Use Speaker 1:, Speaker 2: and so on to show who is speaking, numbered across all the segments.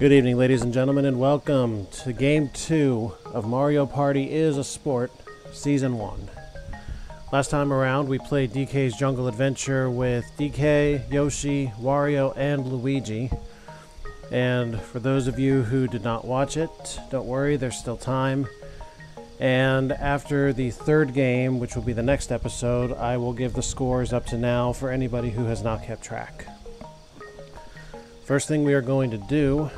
Speaker 1: Good evening, ladies and gentlemen, and welcome to Game 2 of Mario Party is a Sport, Season 1. Last time around, we played DK's Jungle Adventure with DK, Yoshi, Wario, and Luigi. And for those of you who did not watch it, don't worry, there's still time. And after the third game, which will be the next episode, I will give the scores up to now for anybody who has not kept track. First thing we are going to do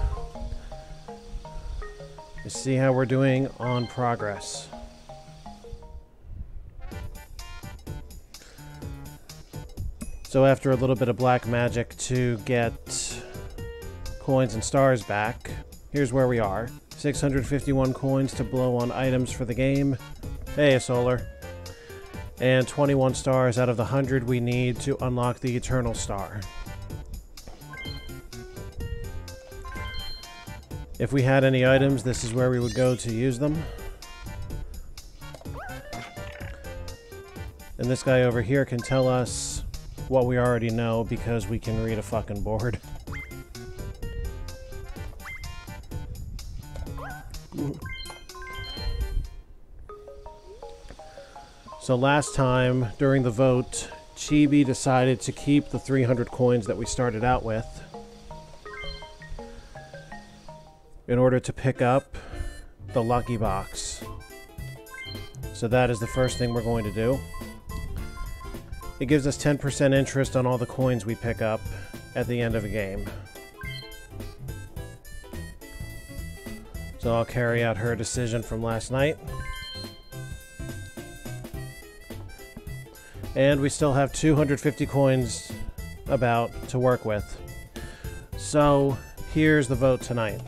Speaker 1: is see how we're doing on progress. So after a little bit of black magic to get coins and stars back, here's where we are. 651 coins to blow on items for the game. Hey, Solar. And 21 stars out of the 100 we need to unlock the Eternal Star. If we had any items, this is where we would go to use them. And this guy over here can tell us what we already know because we can read a fucking board. So last time, during the vote, Chibi decided to keep the 300 coins that we started out with in order to pick up the lucky box. So that is the first thing we're going to do. It gives us 10% interest on all the coins we pick up at the end of a game. So I'll carry out her decision from last night. And we still have 250 coins about to work with. So here's the vote tonight.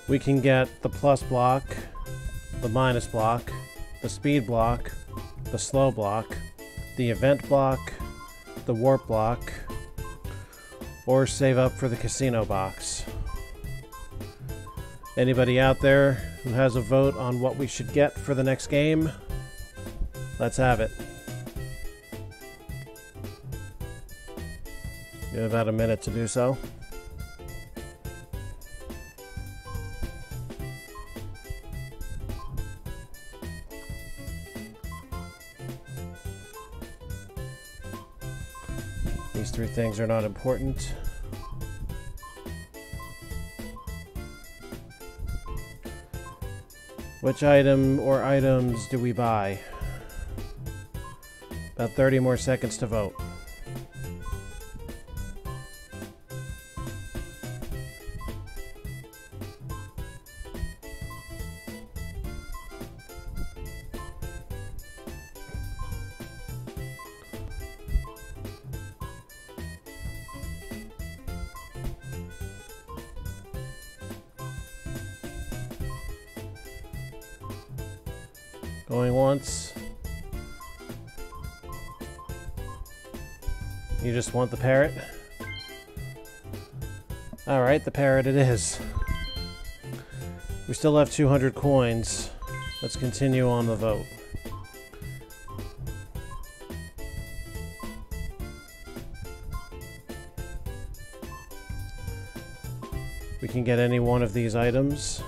Speaker 1: We can get the plus block, the minus block, the speed block, the slow block, the event block, the warp block, or save up for the casino box. Anybody out there who has a vote on what we should get for the next game? Let's have it. You have about a minute to do so. These three things are not important. Which item or items do we buy? About 30 more seconds to vote. Going once. You just want the parrot? Alright, the parrot it is. We still have 200 coins. Let's continue on the vote. We can get any one of these items.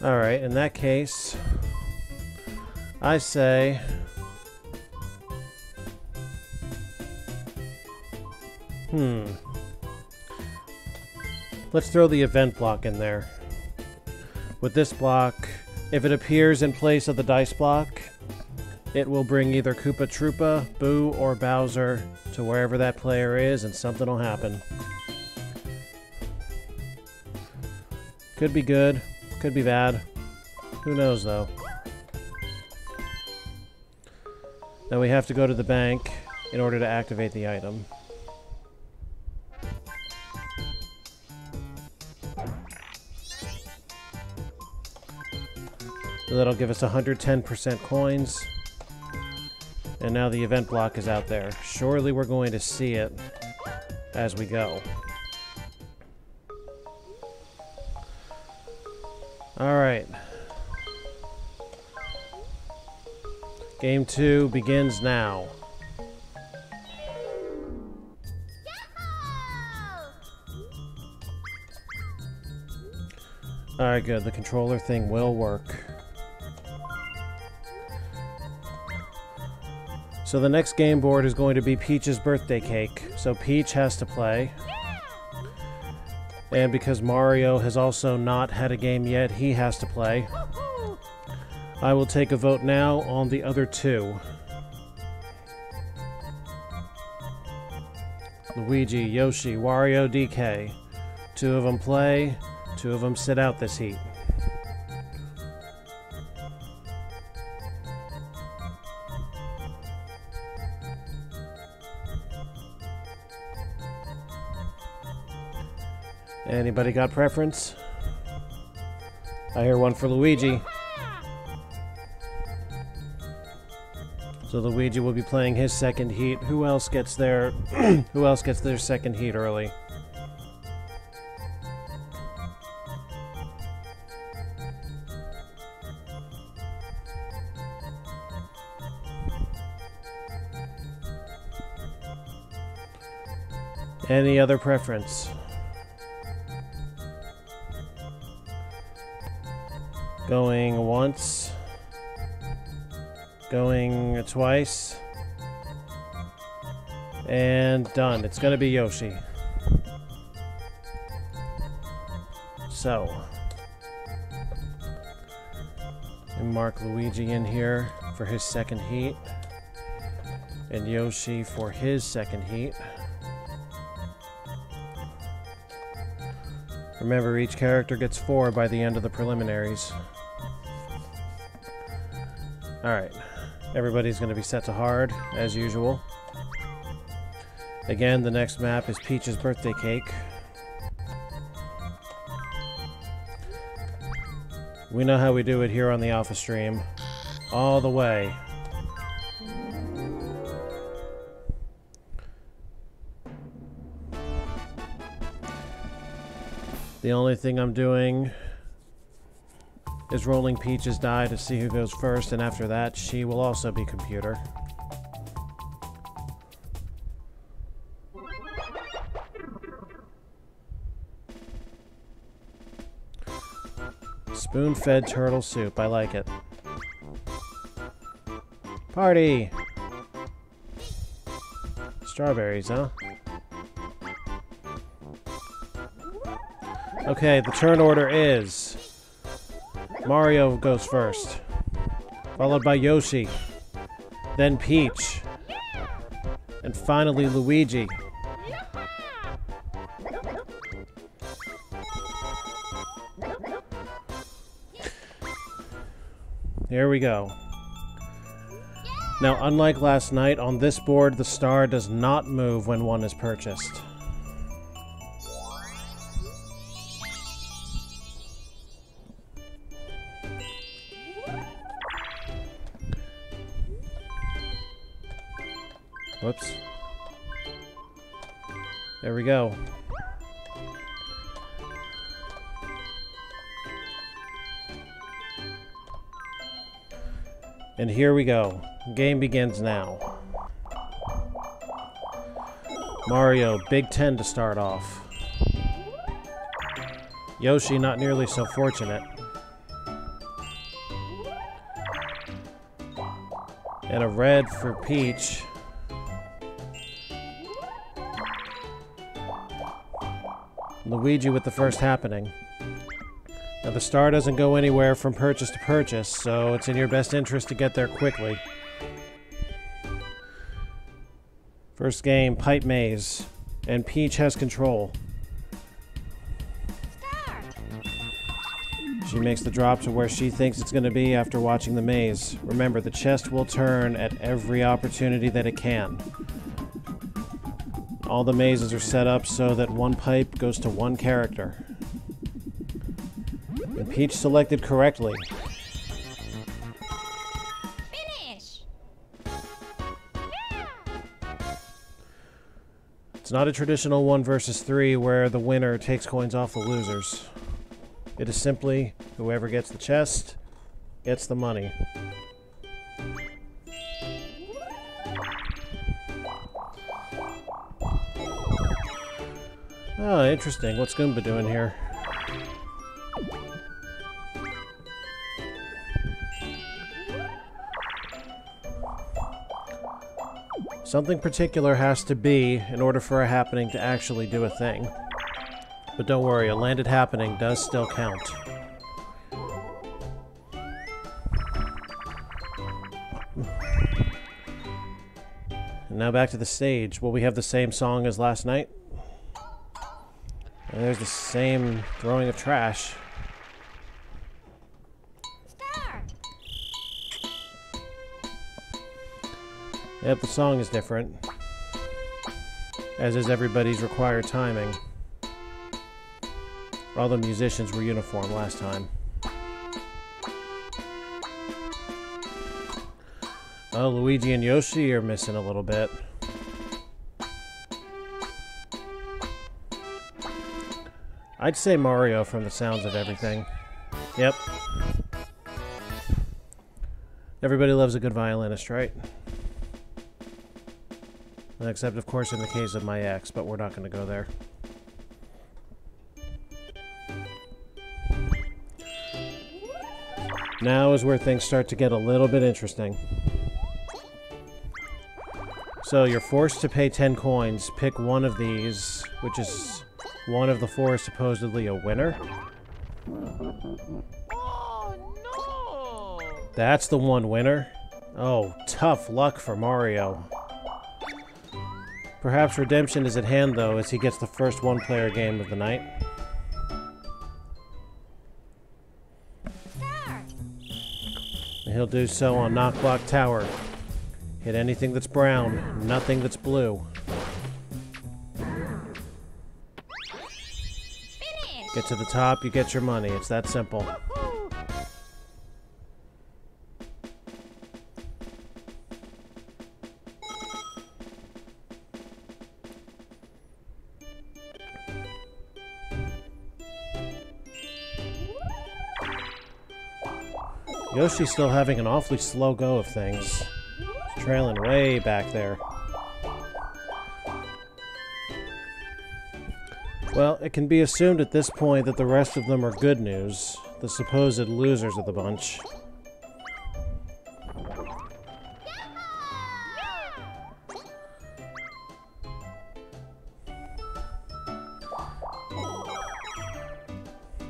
Speaker 1: Alright, in that case, I say let's throw the event block in there. With this block, if it appears in place of the dice block, it will bring either Koopa Troopa, Boo, or Bowser to wherever that player is, and something will happen. Could be good. Could be bad. Who knows, though? Now we have to go to the bank in order to activate the item. So that'll give us 110% coins. And now the event block is out there. Surely we're going to see it as we go. Alright. Game 2 begins now. Alright, good. The controller thing will work. So the next game board is going to be Peach's birthday cake. So Peach has to play. And because Mario has also not had a game yet, he has to play. I will take a vote now on the other two. Luigi, Yoshi, Wario, DK. 2 of them play, 2 of them sit out this heat. Anybody got preference? I hear one for Luigi. So Luigi will be playing his second heat. Who else gets their who else gets their second heat early? Any other preference? Going once. Going twice. And done. It's gonna be Yoshi. So. And mark Luigi in here for his second heat. And Yoshi for his second heat. Remember, each character gets 4 by the end of the preliminaries. Alright. Everybody's going to be set to hard, as usual. Again, the next map is Peach's birthday cake. We know how we do it here on the Alpha stream. All the way. The only thing I'm doing is rolling Peach's die to see who goes first, and after that, she will also be computer. Spoon-fed turtle soup. I like it. Party! Strawberries, huh? Okay, the turn order is... Mario goes first, followed by Yoshi, then Peach, and finally Luigi. Here we go. Now, unlike last night, on this board, the star does not move when one is purchased. Whoops. There we go. And here we go. Game begins now. Mario, Big 10 to start off. Yoshi, not nearly so fortunate. And a red for Peach. Luigi with the first happening. Now the star doesn't go anywhere from purchase to purchase, so it's in your best interest to get there quickly. First game, Pipe Maze, and Peach has control. She makes the drop to where she thinks it's going to be after watching the maze. Remember, the chest will turn at every opportunity that it can. All the mazes are set up so that one pipe goes to one character. And Peach selected correctly.
Speaker 2: Finish.
Speaker 1: It's not a traditional 1 versus 3 where the winner takes coins off the losers. It is simply whoever gets the chest gets the money. Oh, interesting. What's Goomba doing here? Something particular has to be in order for a happening to actually do a thing. But don't worry, a landed happening does still count. And now back to the stage. Will we have the same song as last night? And there's the same throwing of trash. Yep, the song is different. As is everybody's required timing. All the musicians were uniform last time. Oh, Luigi and Yoshi are missing a little bit. I'd say Mario from the sounds of everything. Yep. Everybody loves a good violinist, right? Except, of course, in the case of my ex, but we're not going to go there. Now is where things start to get a little bit interesting. So you're forced to pay 10 coins, pick one of these, which is one of the 4 is supposedly a winner.
Speaker 2: Oh, no!
Speaker 1: That's the one winner? Oh, tough luck for Mario. Perhaps redemption is at hand, though, as he gets the first one-player game of the night. And he'll do so on Knock Block Tower. Hit anything that's brown, nothing that's blue. Get to the top, you get your money. It's that simple. Yoshi's still having an awfully slow go of things. He's trailing way back there. Well, it can be assumed at this point that the rest of them are good news, the supposed losers of the bunch.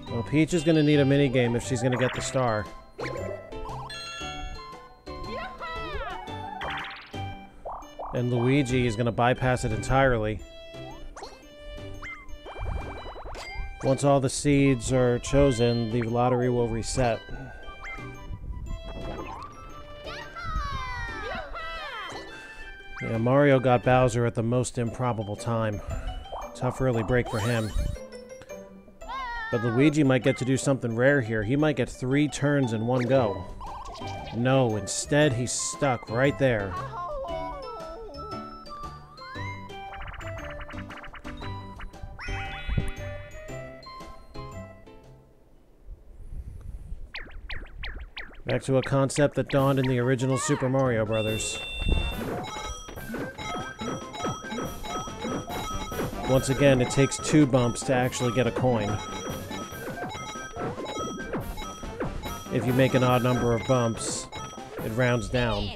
Speaker 1: Well, Peach is going to need a minigame if she's going to get the star. And Luigi is going to bypass it entirely. Once all the seeds are chosen, the lottery will reset. Yeah, Mario got Bowser at the most improbable time. Tough early break for him. But Luigi might get to do something rare here. He might get 3 turns in one go. No, instead he's stuck right there. Back to a concept that dawned in the original Super Mario Bros. Once again, it takes 2 bumps to actually get a coin. If you make an odd number of bumps, it rounds down.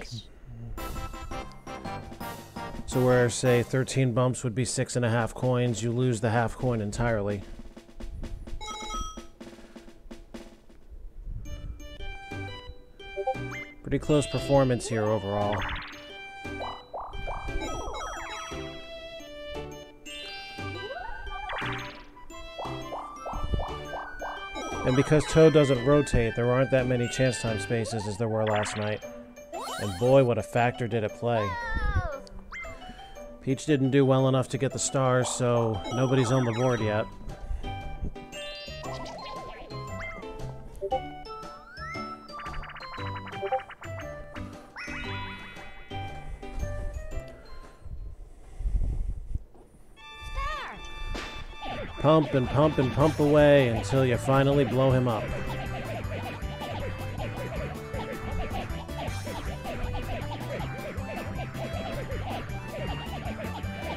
Speaker 1: So where, say, 13 bumps would be 6.5 coins, you lose the half coin entirely. Pretty close performance here overall. And because Toad doesn't rotate, there aren't that many chance time spaces as there were last night. And boy, what a factor did it play. Peach didn't do well enough to get the stars, so nobody's on the board yet. Pump and pump and pump away until you finally blow him up.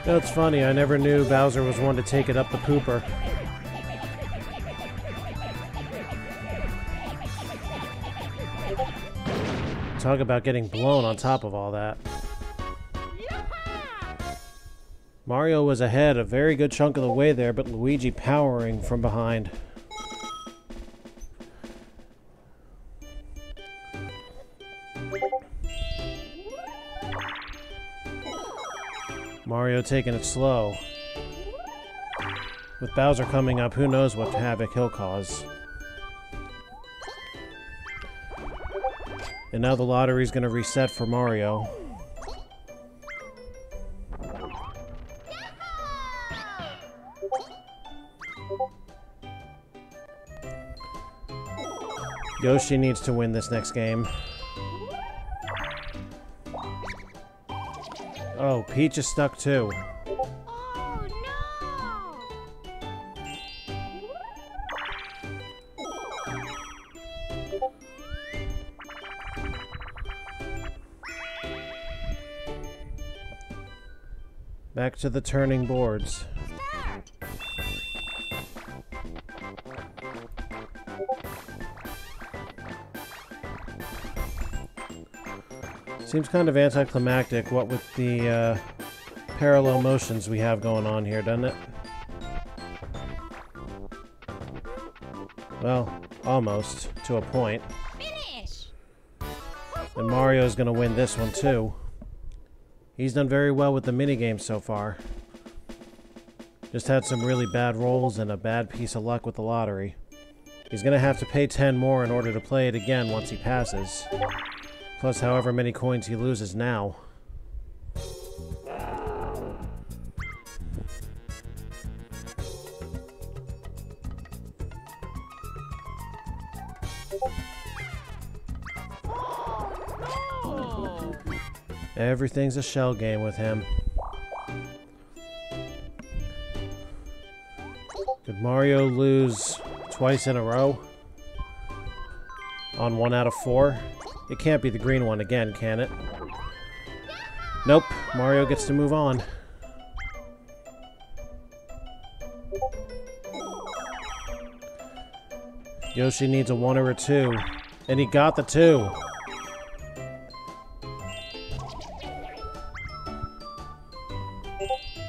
Speaker 1: That's funny, I never knew Bowser was one to take it up the pooper. Talk about getting blown on top of all that. Mario was ahead a very good chunk of the way there, but Luigi powering from behind. Mario taking it slow. With Bowser coming up, who knows what havoc he'll cause. And now the lottery's gonna reset for Mario. Yoshi needs to win this next game. Oh, Peach is stuck too.
Speaker 2: Oh no!
Speaker 1: Back to the turning boards. Seems kind of anticlimactic, what with the parallel motions we have going on here, doesn't it? Well, almost, to a point.
Speaker 2: Finish!
Speaker 1: And Mario's gonna win this one too. He's done very well with the minigames so far. Just had some really bad rolls and a bad piece of luck with the lottery. He's gonna have to pay 10 more in order to play it again once he passes. Plus however many coins he loses now.
Speaker 2: Oh, no!
Speaker 1: Everything's a shell game with him. Did Mario lose twice in a row? On 1 out of 4? It can't be the green one again, can it? Nope, Mario gets to move on. Yoshi needs a 1 or a 2, and he got the 2.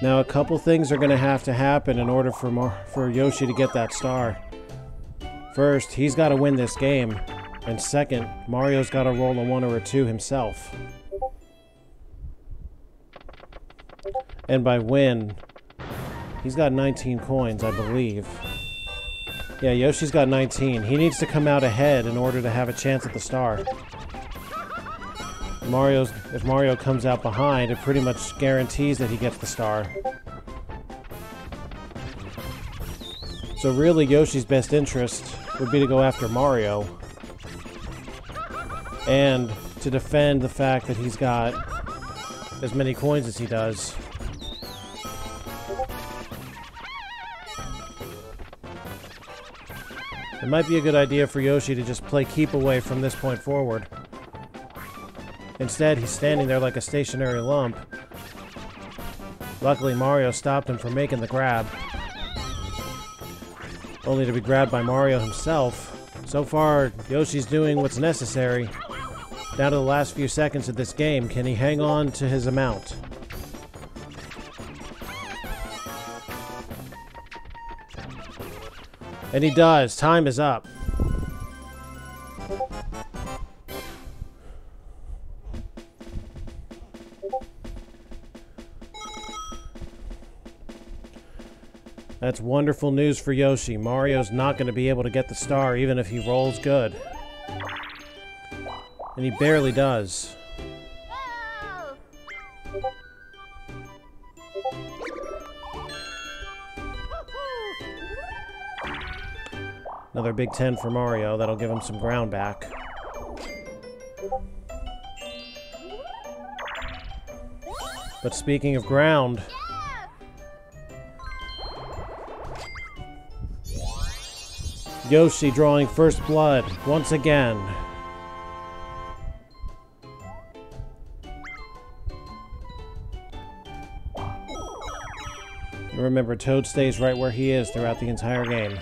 Speaker 1: Now a couple things are going to happen in order for Yoshi to get that star. First, he's got to win this game. And second, Mario's got to roll a 1 or a 2 himself. And by win, he's got 19 coins, I believe. Yeah, Yoshi's got 19. He needs to come out ahead in order to have a chance at the star. If Mario comes out behind, it pretty much guarantees that he gets the star. So really, Yoshi's best interest would be to go after Mario. And to defend the fact that he's got as many coins as he does. It might be a good idea for Yoshi to just play keep away from this point forward. Instead, he's standing there like a stationary lump. Luckily, Mario stopped him from making the grab. Only to be grabbed by Mario himself. So far, Yoshi's doing what's necessary. Down to the last few seconds of this game, can he hang on to his amount? And he does. Time is up. That's wonderful news for Yoshi. Mario's not going to be able to get the star even if he rolls good. And he barely does. Another big 10 for Mario. That'll give him some ground back. But speaking of ground, Yoshi drawing first blood once again. And remember, Toad stays right where he is throughout the entire game.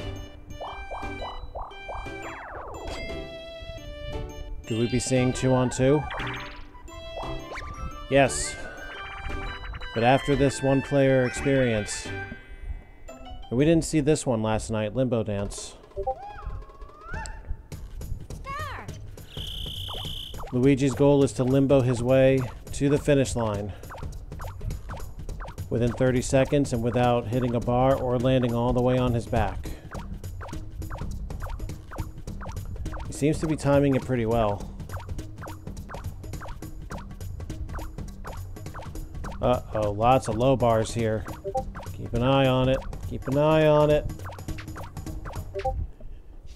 Speaker 1: Could we be seeing 2-on-2? Yes. But after this one-player experience... We didn't see this one last night, Limbo Dance.
Speaker 2: Start.
Speaker 1: Luigi's goal is to limbo his way to the finish line within 30 seconds and without hitting a bar or landing all the way on his back. He seems to be timing it pretty well. Uh-oh, lots of low bars here. Keep an eye on it. Keep an eye on it.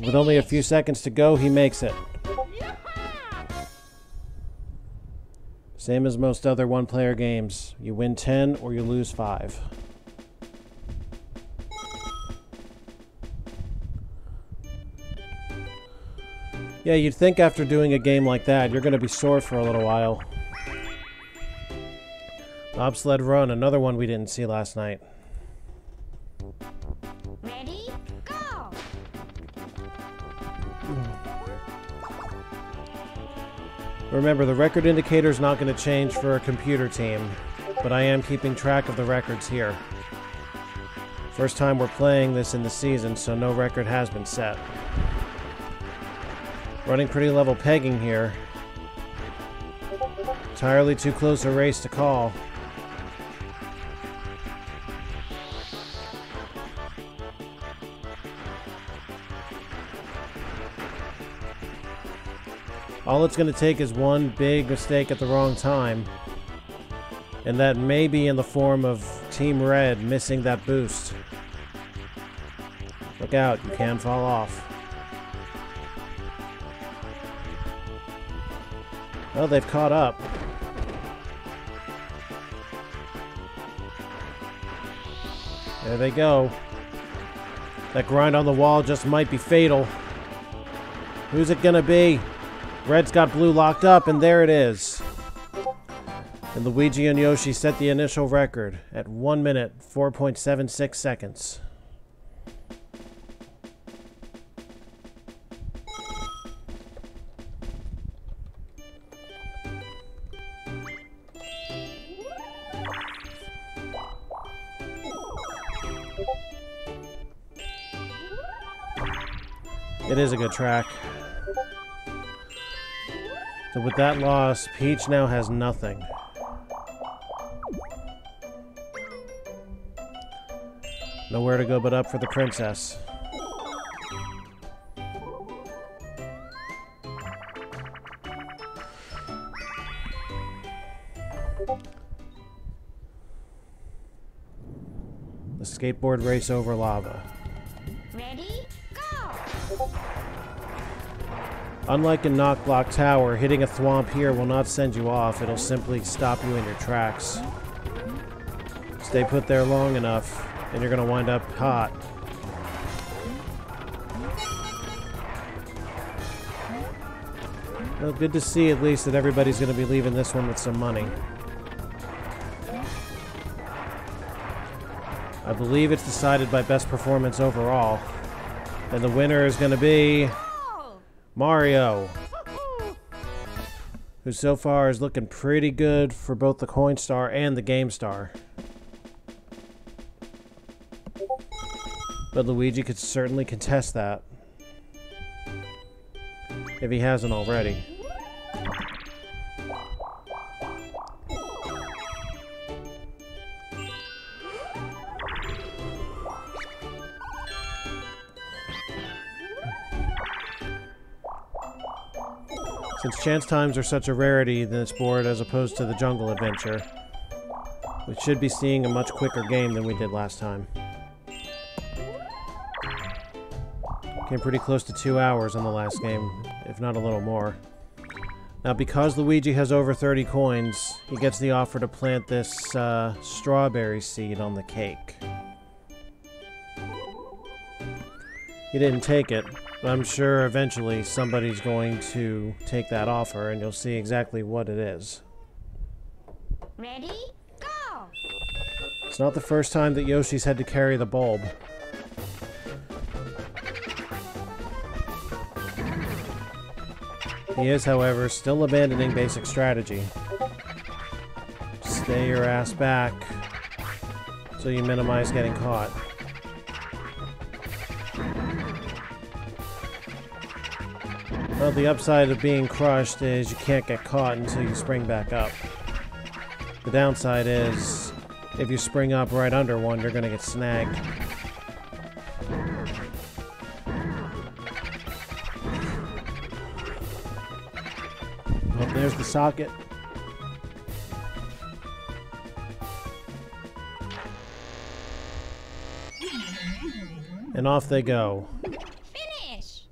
Speaker 1: With only a few seconds to go, he makes it. Same as most other one-player games. You win 10 or you lose 5. Yeah, you'd think after doing a game like that, you're going to be sore for a little while. Bobsled Run, another one we didn't see last night.
Speaker 2: Ready? Go.
Speaker 1: Remember, the record indicator is not going to change for a computer team, but I am keeping track of the records here. First time we're playing this in the season, so no record has been set. Running pretty level pegging here. Entirely too close a race to call. All it's going to take is one big mistake at the wrong time. And that may be in the form of Team Red missing that boost. Look out, you can fall off. Well, they've caught up. There they go. That grind on the wall just might be fatal. Who's it gonna be? Red's got blue locked up, and there it is. And Luigi and Yoshi set the initial record at 1 minute, 4.76 seconds. It is a good track. So with that loss, Peach now has nothing. Nowhere to go but up for the princess. The skateboard race over lava.
Speaker 2: Ready? Go.
Speaker 1: Unlike in Knock Block Tower, hitting a thwomp here will not send you off. It'll simply stop you in your tracks. Stay put there long enough, and you're going to wind up hot. Well, good to see at least that everybody's going to be leaving this one with some money. I believe it's decided by best performance overall. And the winner is going to be Mario, who so far is looking pretty good for both the Coin Star and the Game Star. But Luigi could certainly contest that, if he hasn't already. Since chance times are such a rarity in this board as opposed to the Jungle Adventure, we should be seeing a much quicker game than we did last time. Came pretty close to 2 hours on the last game, if not a little more. Now, because Luigi has over 30 coins, he gets the offer to plant this strawberry seed on the cake. He didn't take it, but I'm sure eventually somebody's going to take that offer and you'll see exactly what it is.
Speaker 2: Ready, go!
Speaker 1: It's not the first time that Yoshi's had to carry the bulb. He is, however, still abandoning basic strategy. Stay your ass back so you minimize getting caught. Well, the upside of being crushed is you can't get caught until you spring back up. The downside is, if you spring up right under one, you're gonna get snagged. Oh, there's the socket. And off they go.
Speaker 2: Finish!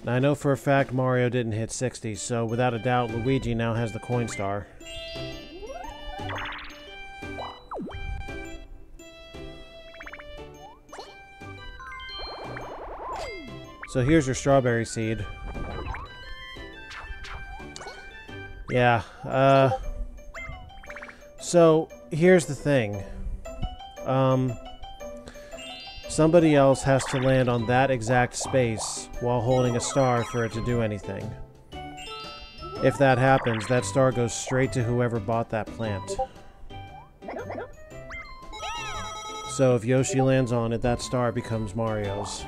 Speaker 1: Now, I know for a fact Mario didn't hit 60, so without a doubt Luigi now has the coin star. So here's your strawberry seed. Yeah, so here's the thing. Somebody else has to land on that exact space while holding a star for it to do anything. If that happens, that star goes straight to whoever bought that plant. So if Yoshi lands on it, that star becomes Mario's.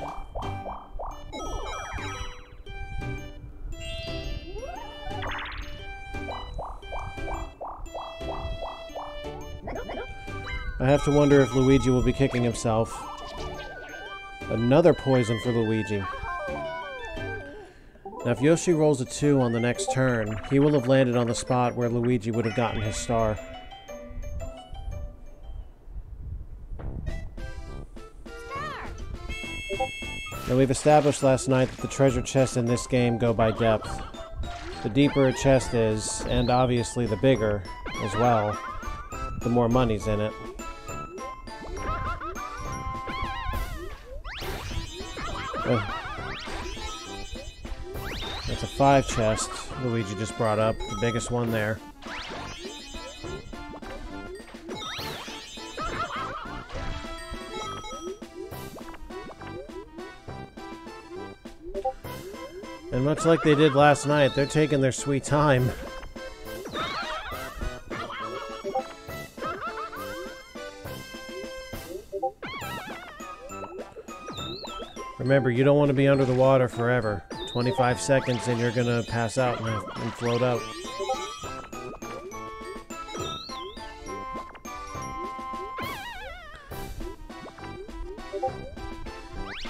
Speaker 1: I have to wonder if Luigi will be kicking himself. Another poison for Luigi. Now if Yoshi rolls a 2 on the next turn, he will have landed on the spot where Luigi would have gotten his star.
Speaker 2: Start!
Speaker 1: Now we've established last night that the treasure chests in this game go by depth. The deeper a chest is, and obviously the bigger as well, the more money's in it. That's a 5 chest Luigi just brought up, the biggest one there. And much like they did last night, they're taking their sweet time. Remember, you don't want to be under the water forever. 25 seconds and you're gonna pass out and float out.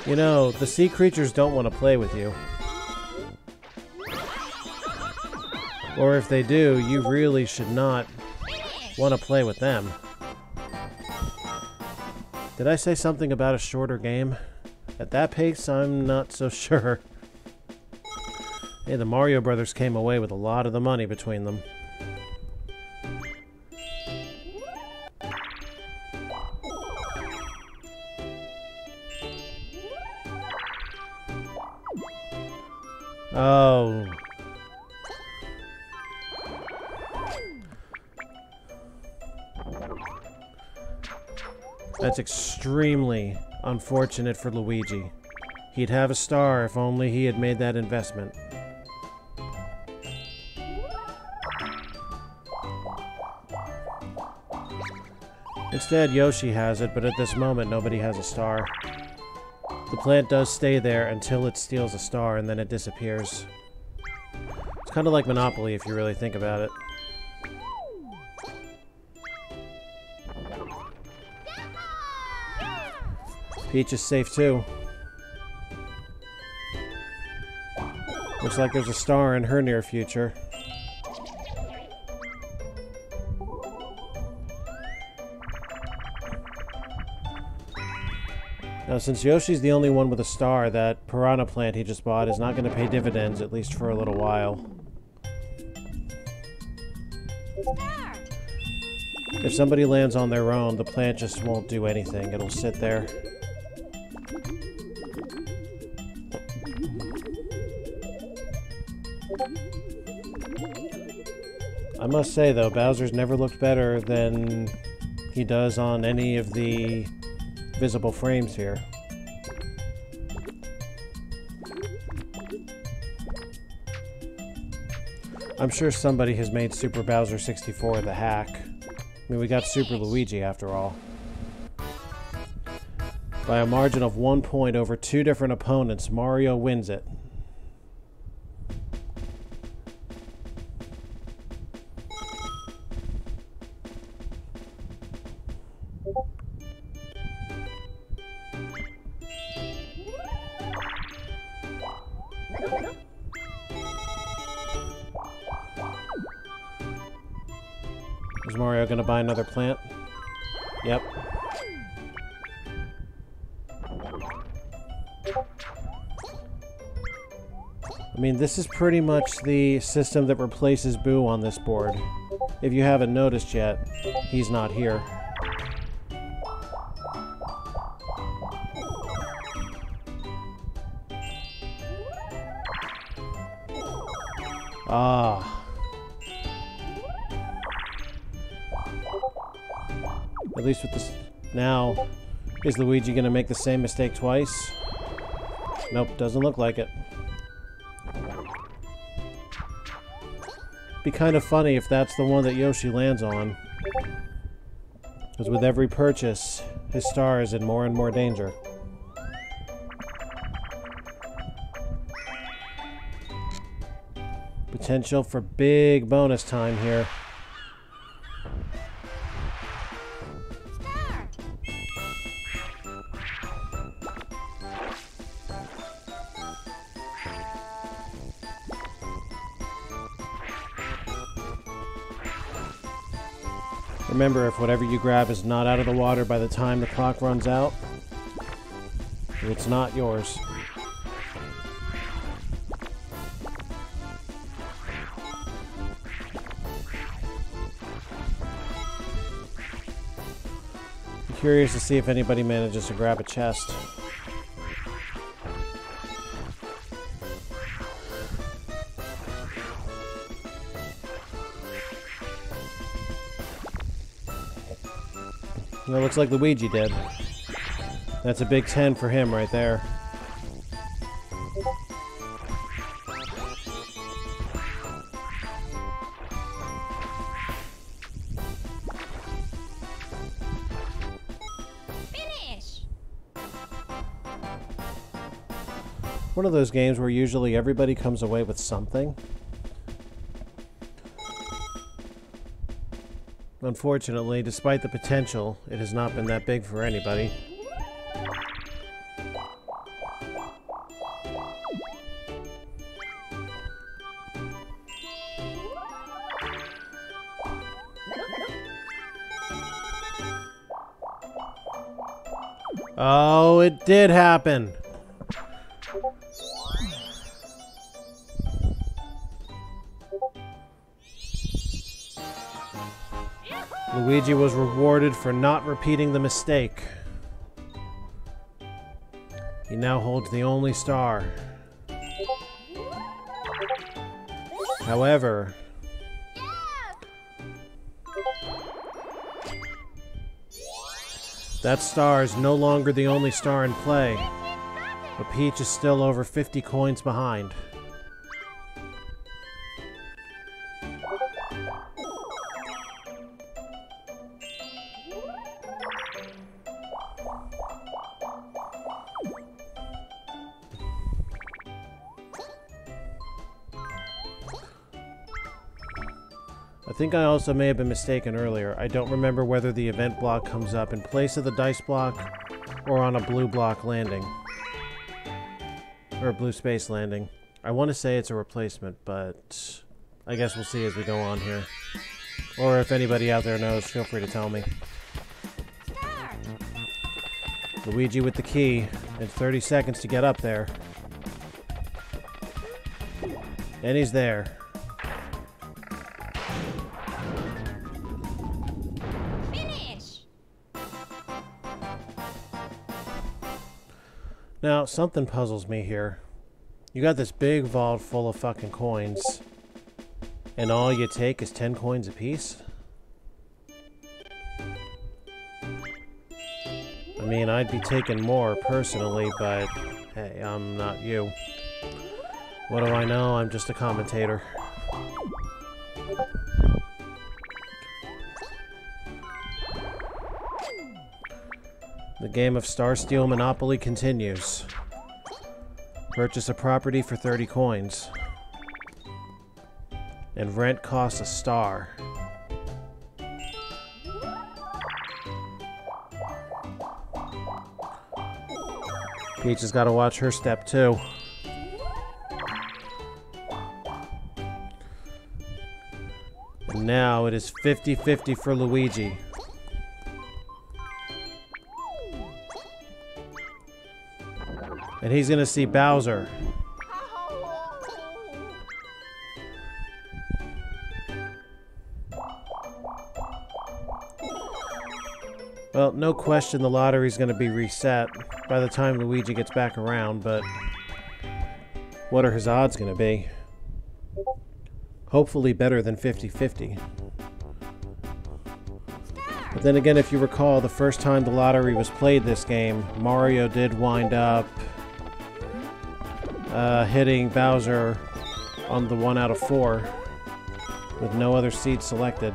Speaker 1: You know, the sea creatures don't want to play with you. Or if they do, you really should not want to play with them. Did I say something about a shorter game? At that pace, I'm not so sure. Hey, the Mario Brothers came away with a lot of the money between them. Oh. That's extremely unfortunate for Luigi. He'd have a star if only he had made that investment. Instead, Yoshi has it, but at this moment, nobody has a star. The plant does stay there until it steals a star, and then it disappears. It's kind of like Monopoly, if you really think about it. Peach is safe, too. Looks like there's a star in her near future. Now, since Yoshi's the only one with a star, that piranha plant he just bought is not going to pay dividends, at least for a little while.
Speaker 2: Start.
Speaker 1: If somebody lands on their own, the plant just won't do anything. It'll sit there. I must say, though, Bowser's never looked better than he does on any of the visible frames here. I'm sure somebody has made Super Bowser 64 the hack. I mean, we got Super Luigi after all. By a margin of 1 point over 2 different opponents, Mario wins it. Is Mario gonna buy another plant? Yep. I mean, this is pretty much the system that replaces Boo on this board. If you haven't noticed yet, he's not here. Ah. At least with this... Now, is Luigi gonna make the same mistake twice? Nope, doesn't look like it. Be kind of funny if that's the one that Yoshi lands on. Because with every purchase, his star is in more and more danger. Potential for big bonus time here.
Speaker 2: Start.
Speaker 1: Remember, if whatever you grab is not out of the water by the time the clock runs out, it's not yours. I'm curious to see if anybody manages to grab a chest. It looks like Luigi did. That's a big 10 for him right there.
Speaker 2: Finish.
Speaker 1: One of those games where usually everybody comes away with something. Unfortunately, despite the potential, it has not been that big for anybody. Oh, it did happen! Luigi was rewarded for not repeating the mistake. He now holds the only star. However, that star is no longer the only star in play, but Peach is still over 50 coins behind. I think I also may have been mistaken earlier. I don't remember whether the event block comes up in place of the dice block or on a blue block landing. Or a blue space landing. I want to say it's a replacement, but I guess we'll see as we go on here. Or if anybody out there knows, feel free to tell me.
Speaker 2: Start.
Speaker 1: Luigi with the key, and 30 seconds to get up there. And he's there. Now, something puzzles me here. You got this big vault full of fucking coins, and all you take is 10 coins apiece? I mean, I'd be taking more personally, but hey, I'm not you. What do I know? I'm just a commentator. The game of Star Steel Monopoly continues. Purchase a property for 30 coins. And rent costs a star. Peach has got to watch her step too. And now it is 50-50 for Luigi. And he's gonna see Bowser. Well, no question the lottery's gonna be reset by the time Luigi gets back around, but what are his odds gonna be? Hopefully better than 50-50. But then again, if you recall, the first time the lottery was played this game, Mario did wind up hitting Bowser on the 1 out of 4 with no other seed selected.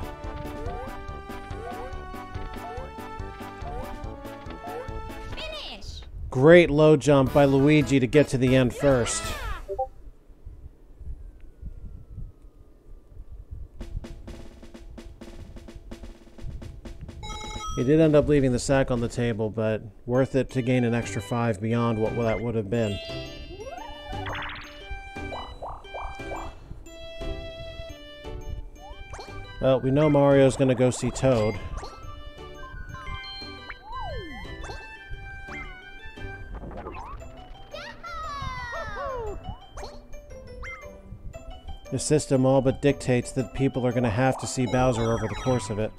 Speaker 2: Finish.
Speaker 1: Great low jump by Luigi to get to the end first. He did end up leaving the sack on the table, but worth it to gain an extra 5 beyond what that would have been. Well, we know Mario's gonna go see Toad. The system all but dictates that people are gonna have to see Bowser over the course of it.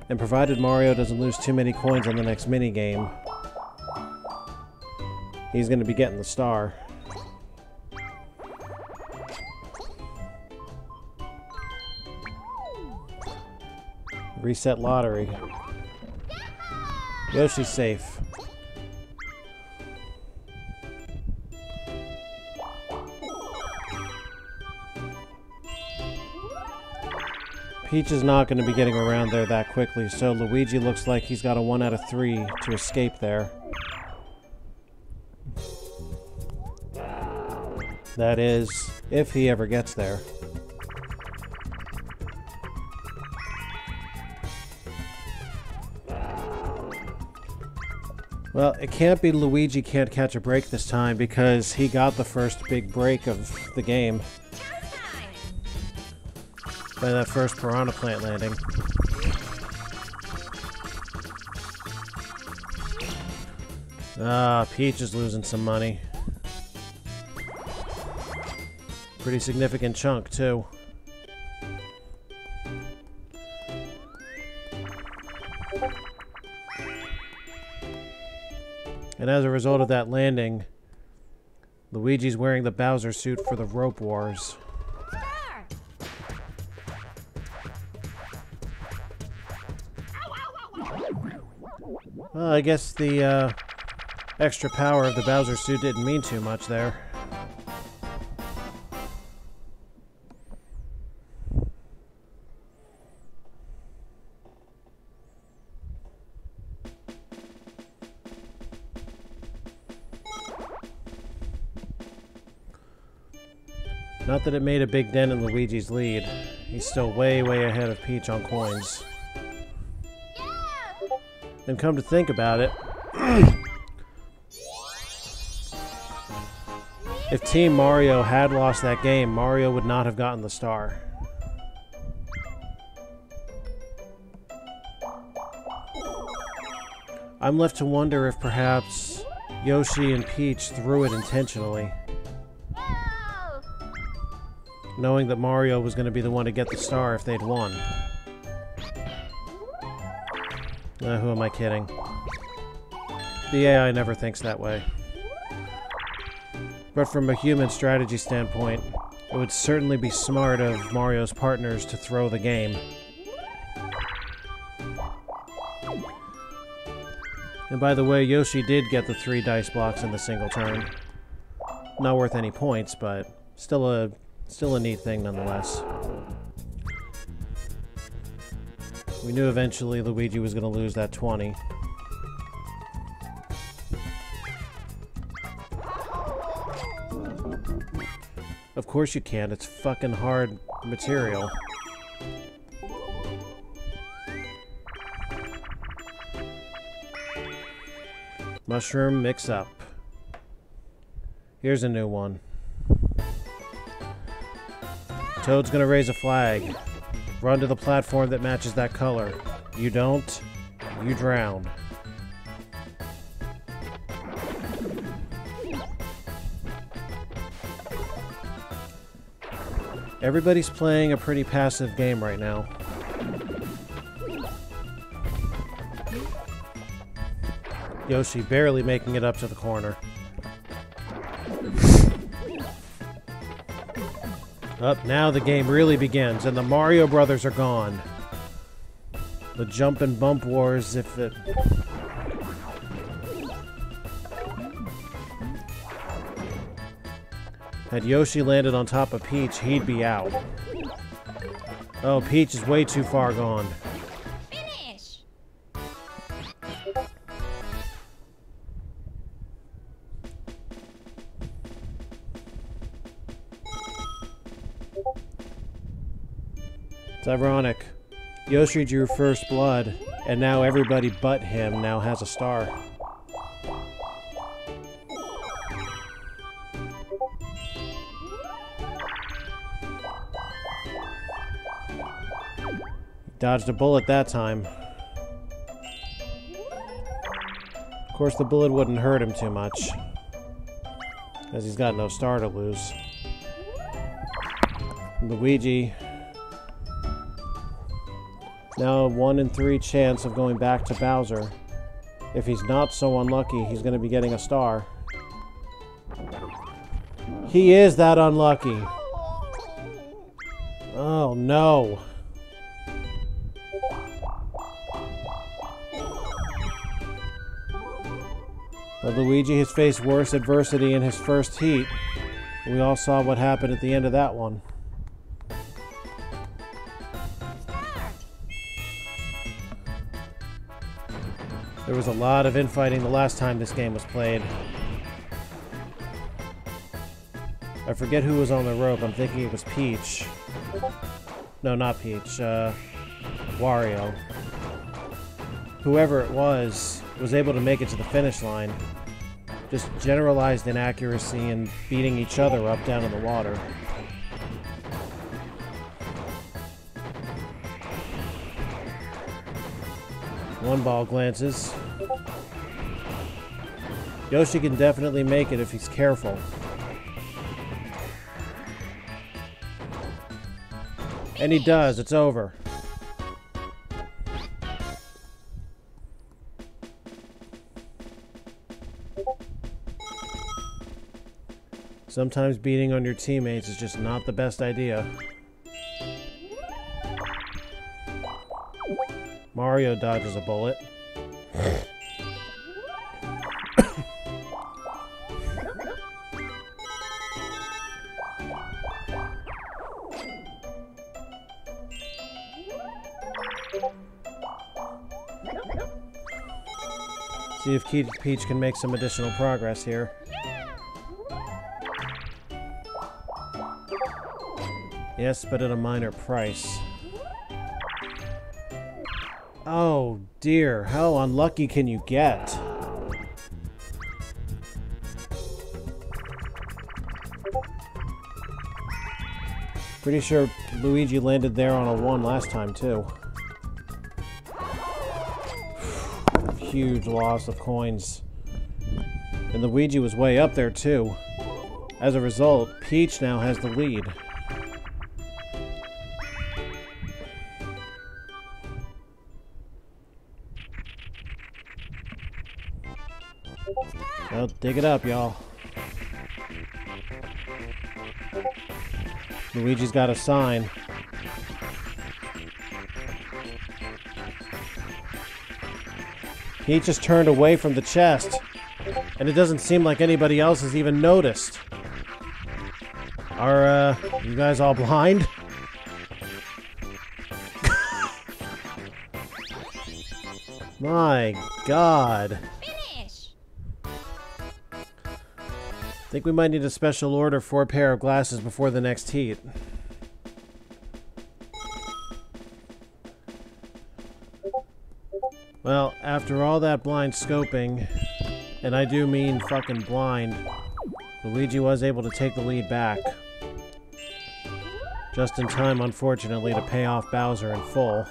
Speaker 1: And provided Mario doesn't lose too many coins on the next minigame, he's gonna be getting the star. Reset lottery. Yoshi's safe. Peach is not going to be getting around there that quickly, so Luigi looks like he's got a 1 out of 3 to escape there. That is, if he ever gets there. Well, it can't be Luigi can't catch a break this time because he got the first big break of the game by that first Piranha Plant landing. Ah, Peach is losing some money. Pretty significant chunk, too. And as a result of that landing, Luigi's wearing the Bowser suit for the Rope Wars. Well, I guess the extra power of the Bowser suit didn't mean too much there. Not that it made a big dent in Luigi's lead. He's still way, way ahead of Peach on coins. And come to think about it, if Team Mario had lost that game, Mario would not have gotten the star. I'm left to wonder if perhaps Yoshi and Peach threw it intentionally, knowing that Mario was going to be the one to get the star if they'd won. Who am I kidding? The AI never thinks that way. But from a human strategy standpoint, it would certainly be smart of Mario's partners to throw the game. And by the way, Yoshi did get the 3 dice blocks in the single turn. Not worth any points, but still a neat thing nonetheless. We knew eventually Luigi was going to lose that 20. Of course you can, it's fucking hard material. Mushroom mix-up. Here's a new one. Toad's gonna raise a flag. Run to the platform that matches that color. You don't, you drown. Everybody's playing a pretty passive game right now. Yoshi barely making it up to the corner. Up, now the game really begins, and the Mario Brothers are gone. The jump and bump wars, if it... Had Yoshi landed on top of Peach, he'd be out. Oh, Peach is way too far gone.
Speaker 2: Finish.
Speaker 1: It's ironic. Yoshi drew first blood, and now everybody but him now has a star. Dodged a bullet that time. Of course, the bullet wouldn't hurt him too much, as he's got no star to lose. Luigi, now a 1 in 3 chance of going back to Bowser. If he's not so unlucky, he's going to be getting a star. He is that unlucky. Oh no. But Luigi has faced worse adversity in his first heat. We all saw what happened at the end of that one. There was a lot of infighting the last time this game was played. I forget who was on the rope. I'm thinking it was Peach. No, not Peach. Wario. Whoever it was able to make it to the finish line. Just generalized inaccuracy and beating each other up down in the water. One ball glances. Yoshi can definitely make it if he's careful. And he does, it's over. Sometimes beating on your teammates is just not the best idea. Mario dodges a bullet. See if Peach can make some additional progress here. Yes, but at a minor price. Oh dear, how unlucky can you get? Pretty sure Luigi landed there on a 1 last time too. Huge loss of coins. And Luigi was way up there too. As a result, Peach now has the lead. Well, dig it up, y'all. Luigi's got a sign. He just turned away from the chest, and it doesn't seem like anybody else has even noticed. Are, you guys all blind? My God.
Speaker 2: Finish.
Speaker 1: Think we might need a special order for a pair of glasses before the next heat. Well, after all that blind scoping, and I do mean fucking blind, Luigi was able to take the lead back. Just in time, unfortunately, to pay off Bowser in full.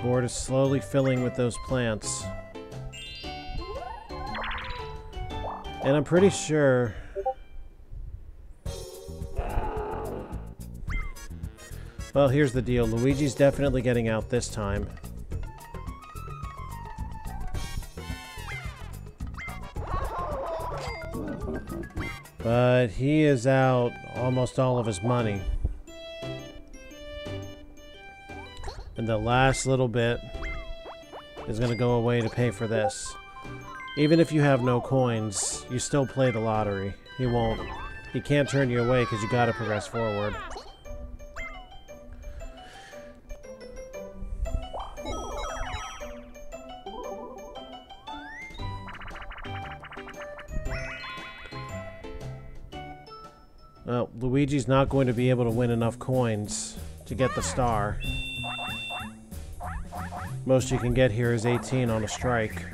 Speaker 1: Board is slowly filling with those plants. And I'm pretty sure... Well, here's the deal. Luigi's definitely getting out this time. But he is out almost all of his money. And the last little bit is going to go away to pay for this. Even if you have no coins, you still play the lottery. He can't turn you away because you got to progress forward. Well, Luigi's not going to be able to win enough coins to get the star. Most you can get here is 18 on a strike.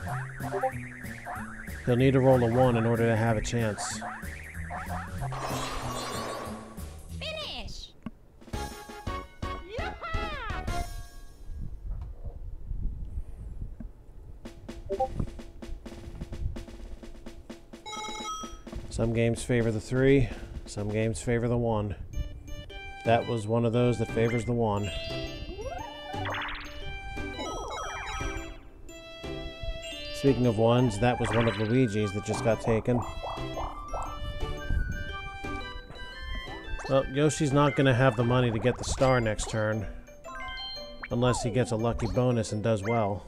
Speaker 1: He'll need to roll a 1 in order to have a chance.
Speaker 2: Finish. Yeehaw!
Speaker 1: Some games favor the 3, some games favor the 1. That was one of those that favors the 1. Speaking of 1s, that was one of Luigi's that just got taken. Well, Yoshi's not going to have the money to get the star next turn. Unless he gets a lucky bonus and does well.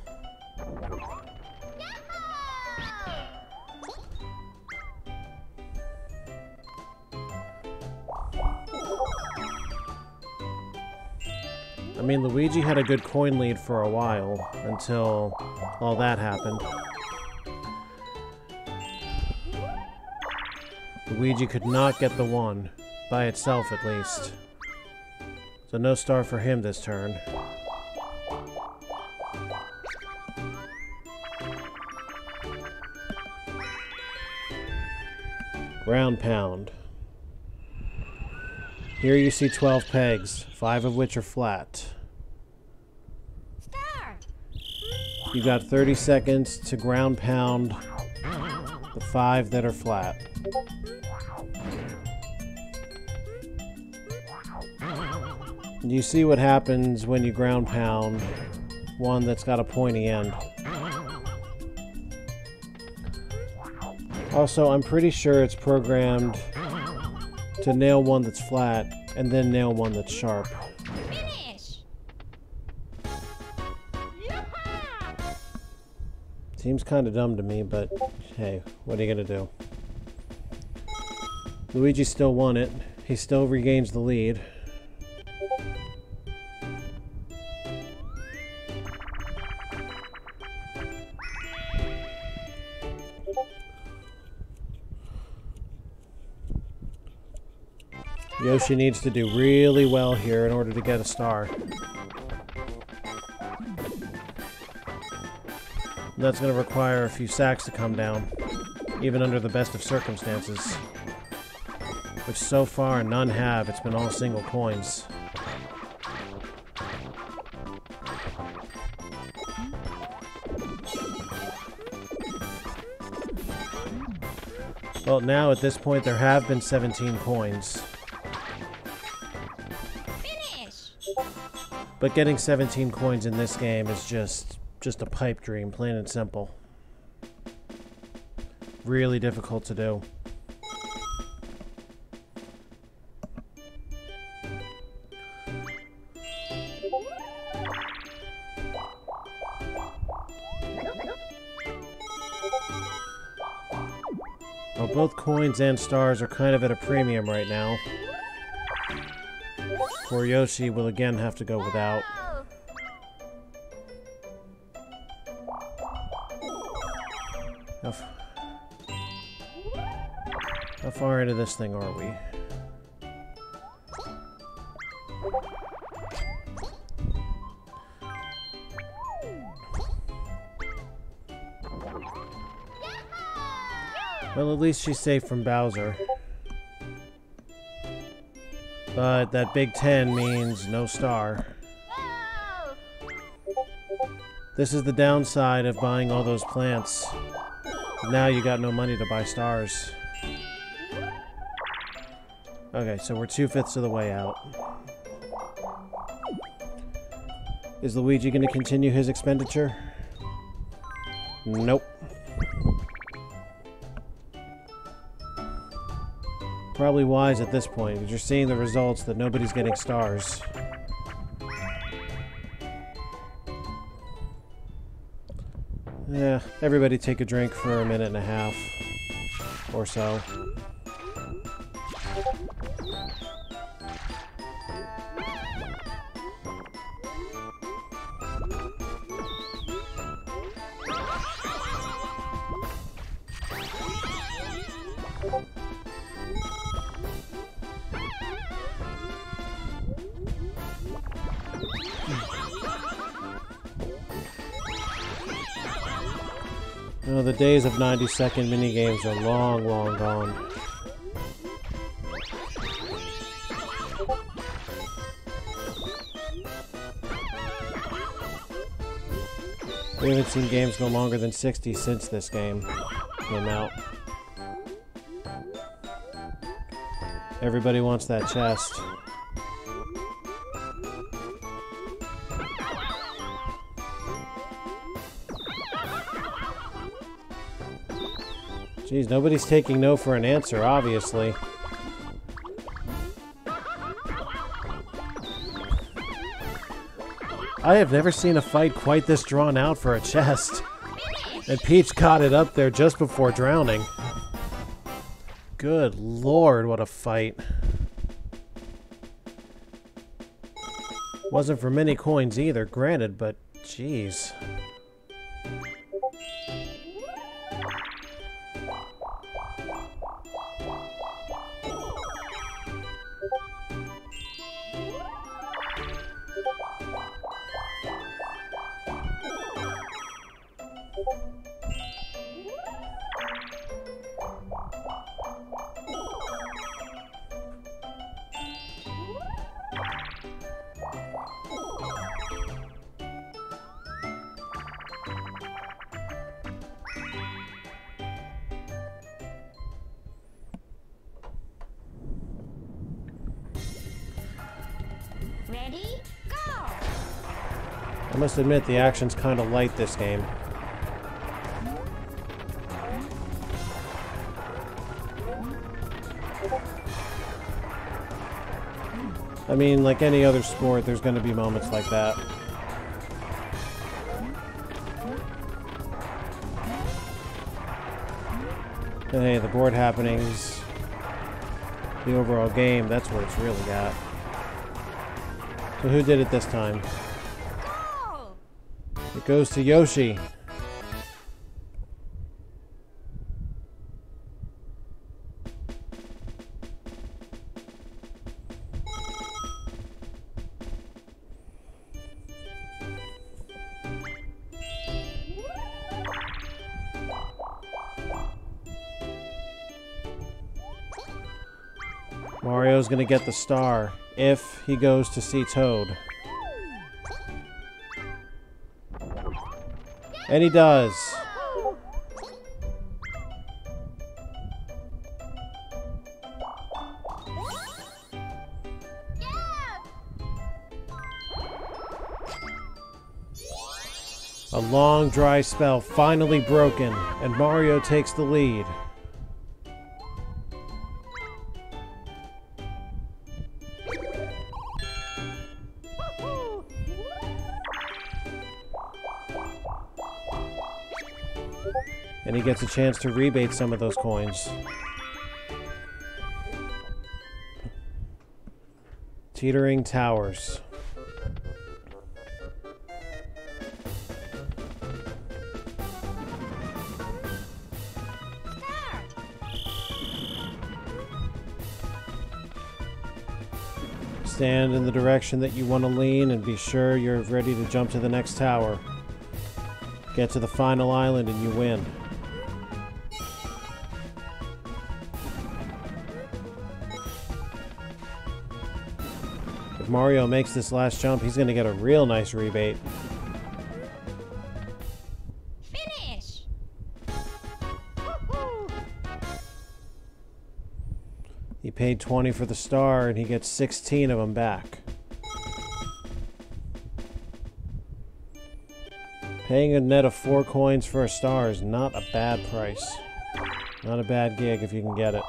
Speaker 1: I mean, Luigi had a good coin lead for a while, until all that happened. Luigi could not get the 1, by itself at least. So no star for him this turn. Ground pound. Here you see 12 pegs, 5 of which are flat.
Speaker 2: Start.
Speaker 1: You've got 30 seconds to ground pound the 5 that are flat. You see what happens when you ground pound one that's got a pointy end. Also, I'm pretty sure it's programmed to nail one that's flat and then nail one that's sharp.
Speaker 2: Finish. Yeehaw!
Speaker 1: Seems kind of dumb to me, but hey, what are you gonna do? Luigi still won it. He still regains the lead. Yoshi needs to do really well here in order to get a star. And that's going to require a few sacks to come down, even under the best of circumstances. Which so far none have, it's been all single coins. Well, now at this point there have been 17 coins.
Speaker 2: Finish.
Speaker 1: But getting 17 coins in this game is just a pipe dream, plain and simple. Really difficult to do. Well, both coins and stars are kind of at a premium right now. Poor Yoshi will again have to go without. How far into this thing are we? Well, at least she's safe from Bowser. But that big 10 means no star. This is the downside of buying all those plants. Now you got no money to buy stars. Okay, so we're 2/5 of the way out. Is Luigi going to continue his expenditure? Nope. Probably wise at this point, because you're seeing the results that nobody's getting stars. Yeah, everybody take a drink for a minute and a half or so. You know, the days of 90-second minigames are long, long gone. We haven't seen games go longer than 60 since this game came out. Everybody wants that chest. Jeez, nobody's taking no for an answer, obviously. I have never seen a fight quite this drawn out for a chest. And Peach caught it up there just before drowning. Good lord, what a fight. Wasn't for many coins either, granted, but jeez.
Speaker 2: Ready? Go!
Speaker 1: I must admit, the action's kind of light this game. I mean, like any other sport, there's going to be moments like that. But hey, the board happenings, the overall game, that's where it's really at. So who did it this time?
Speaker 2: Go!
Speaker 1: It goes to Yoshi. Mario's gonna get the star if he goes to see Toad. And he does. A long dry spell finally broken, and Mario takes the lead. And he gets a chance to rebate some of those coins. Teetering towers. Stand in the direction that you want to lean and be sure you're ready to jump to the next tower. Get to the final island and you win. If Mario makes this last jump, he's going to get a real nice rebate.
Speaker 2: Finish!
Speaker 1: He paid 20 for the star and he gets 16 of them back. Paying a net of 4 coins for a star is not a bad price. Not a bad gig if you can get it.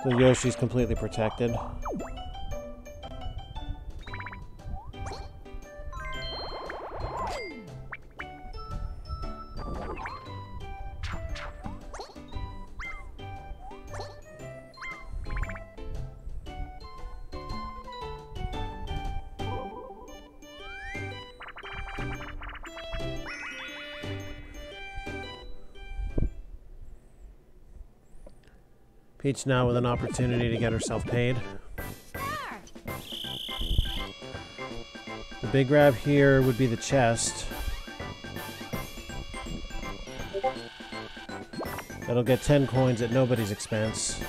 Speaker 1: So Yoshi's completely protected. Peach now with an opportunity to get herself paid.
Speaker 2: Start!
Speaker 1: The big grab here would be the chest. That'll get 10 coins at nobody's expense.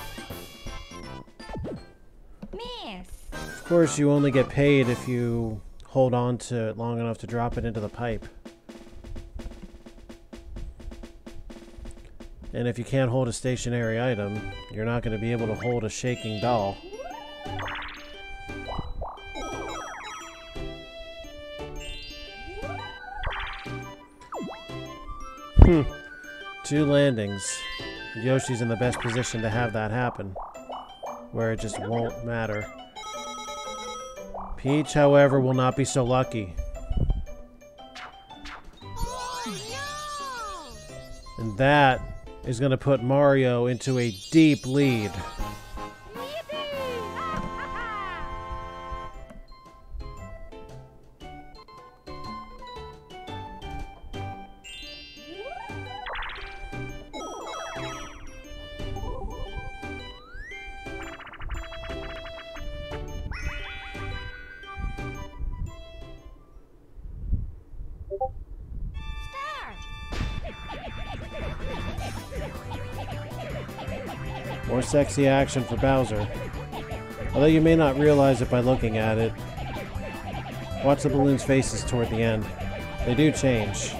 Speaker 2: Miss!
Speaker 1: Of course, you only get paid if you hold on to it long enough to drop it into the pipe. And if you can't hold a stationary item, you're not going to be able to hold a shaking doll. Two landings. Yoshi's in the best position to have that happen, where it just won't matter. Peach, however, will not be so lucky.
Speaker 2: Oh, no!
Speaker 1: And that is going to put Mario into a deep lead. More sexy action for Bowser. Although you may not realize it by looking at it. Watch the balloons' faces toward the end. They do change.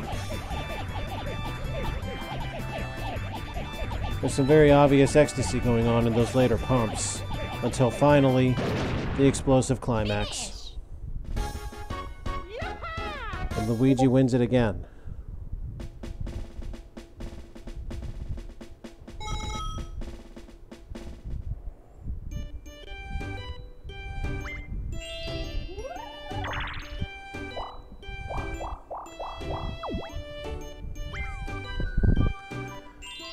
Speaker 1: There's some very obvious ecstasy going on in those later pumps, until finally, the explosive climax. And Luigi wins it again.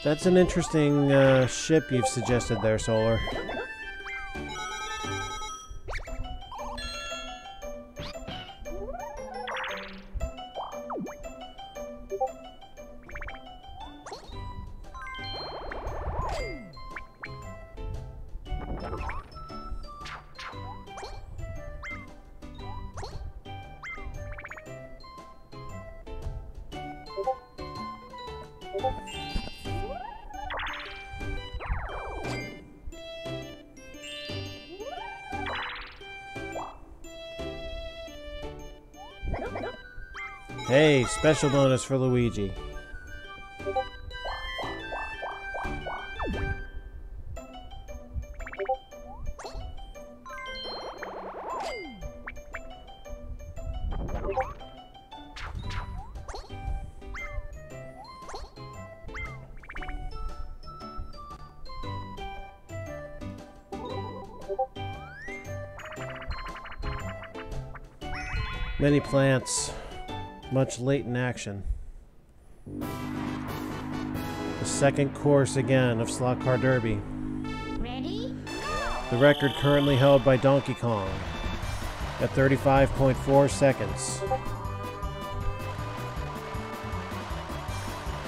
Speaker 1: That's an interesting ship you've suggested there, Solar. Hey, special bonus for Luigi. Many plants, much latent action. The second course again of Slot Car Derby.
Speaker 2: Ready?
Speaker 1: The record currently held by Donkey Kong at 35.4 seconds.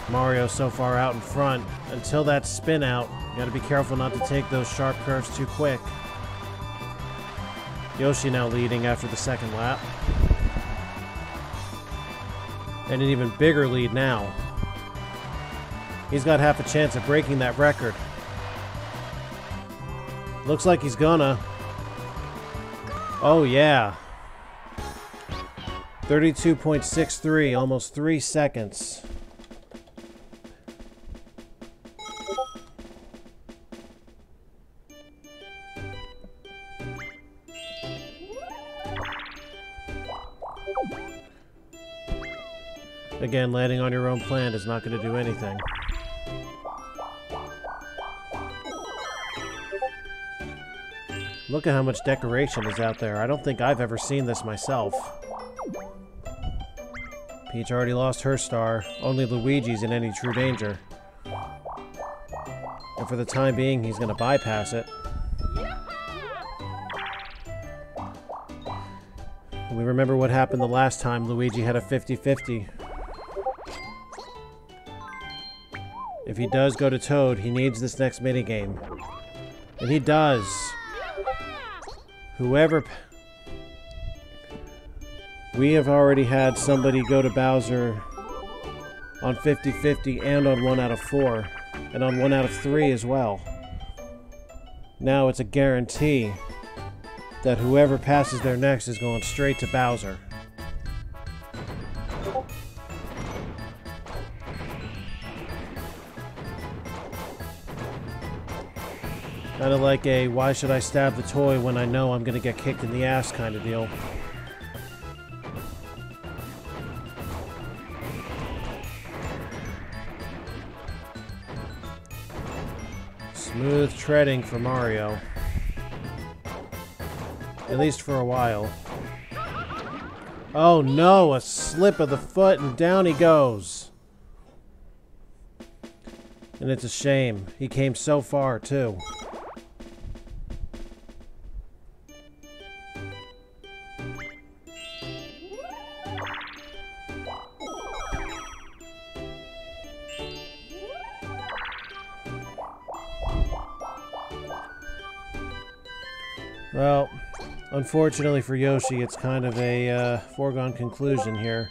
Speaker 1: Mario so far out in front. Until that spin out, you gotta be careful not to take those sharp curves too quick. Yoshi now leading after the second lap. And an even bigger lead now. He's got half a chance of breaking that record. Looks like he's gonna. Oh yeah. 32.63, almost 3 seconds. Again, landing on your own plant is not going to do anything. Look at how much decoration is out there. I don't think I've ever seen this myself. Peach already lost her star. Only Luigi's in any true danger. And for the time being, he's going to bypass it. We remember what happened the last time Luigi had a 50-50. If he does go to Toad, he needs this next minigame. And he does. Whoever... We have already had somebody go to Bowser on 50-50 and on 1 out of 4. And on 1 out of 3 as well. Now it's a guarantee that whoever passes there next is going straight to Bowser. Kind of like a, why should I stab the toy when I know I'm going to get kicked in the ass kind of deal. Smooth treading for Mario. At least for a while. Oh no, a slip of the foot and down he goes. And it's a shame. He came so far too. Well, unfortunately for Yoshi, it's kind of a foregone conclusion here.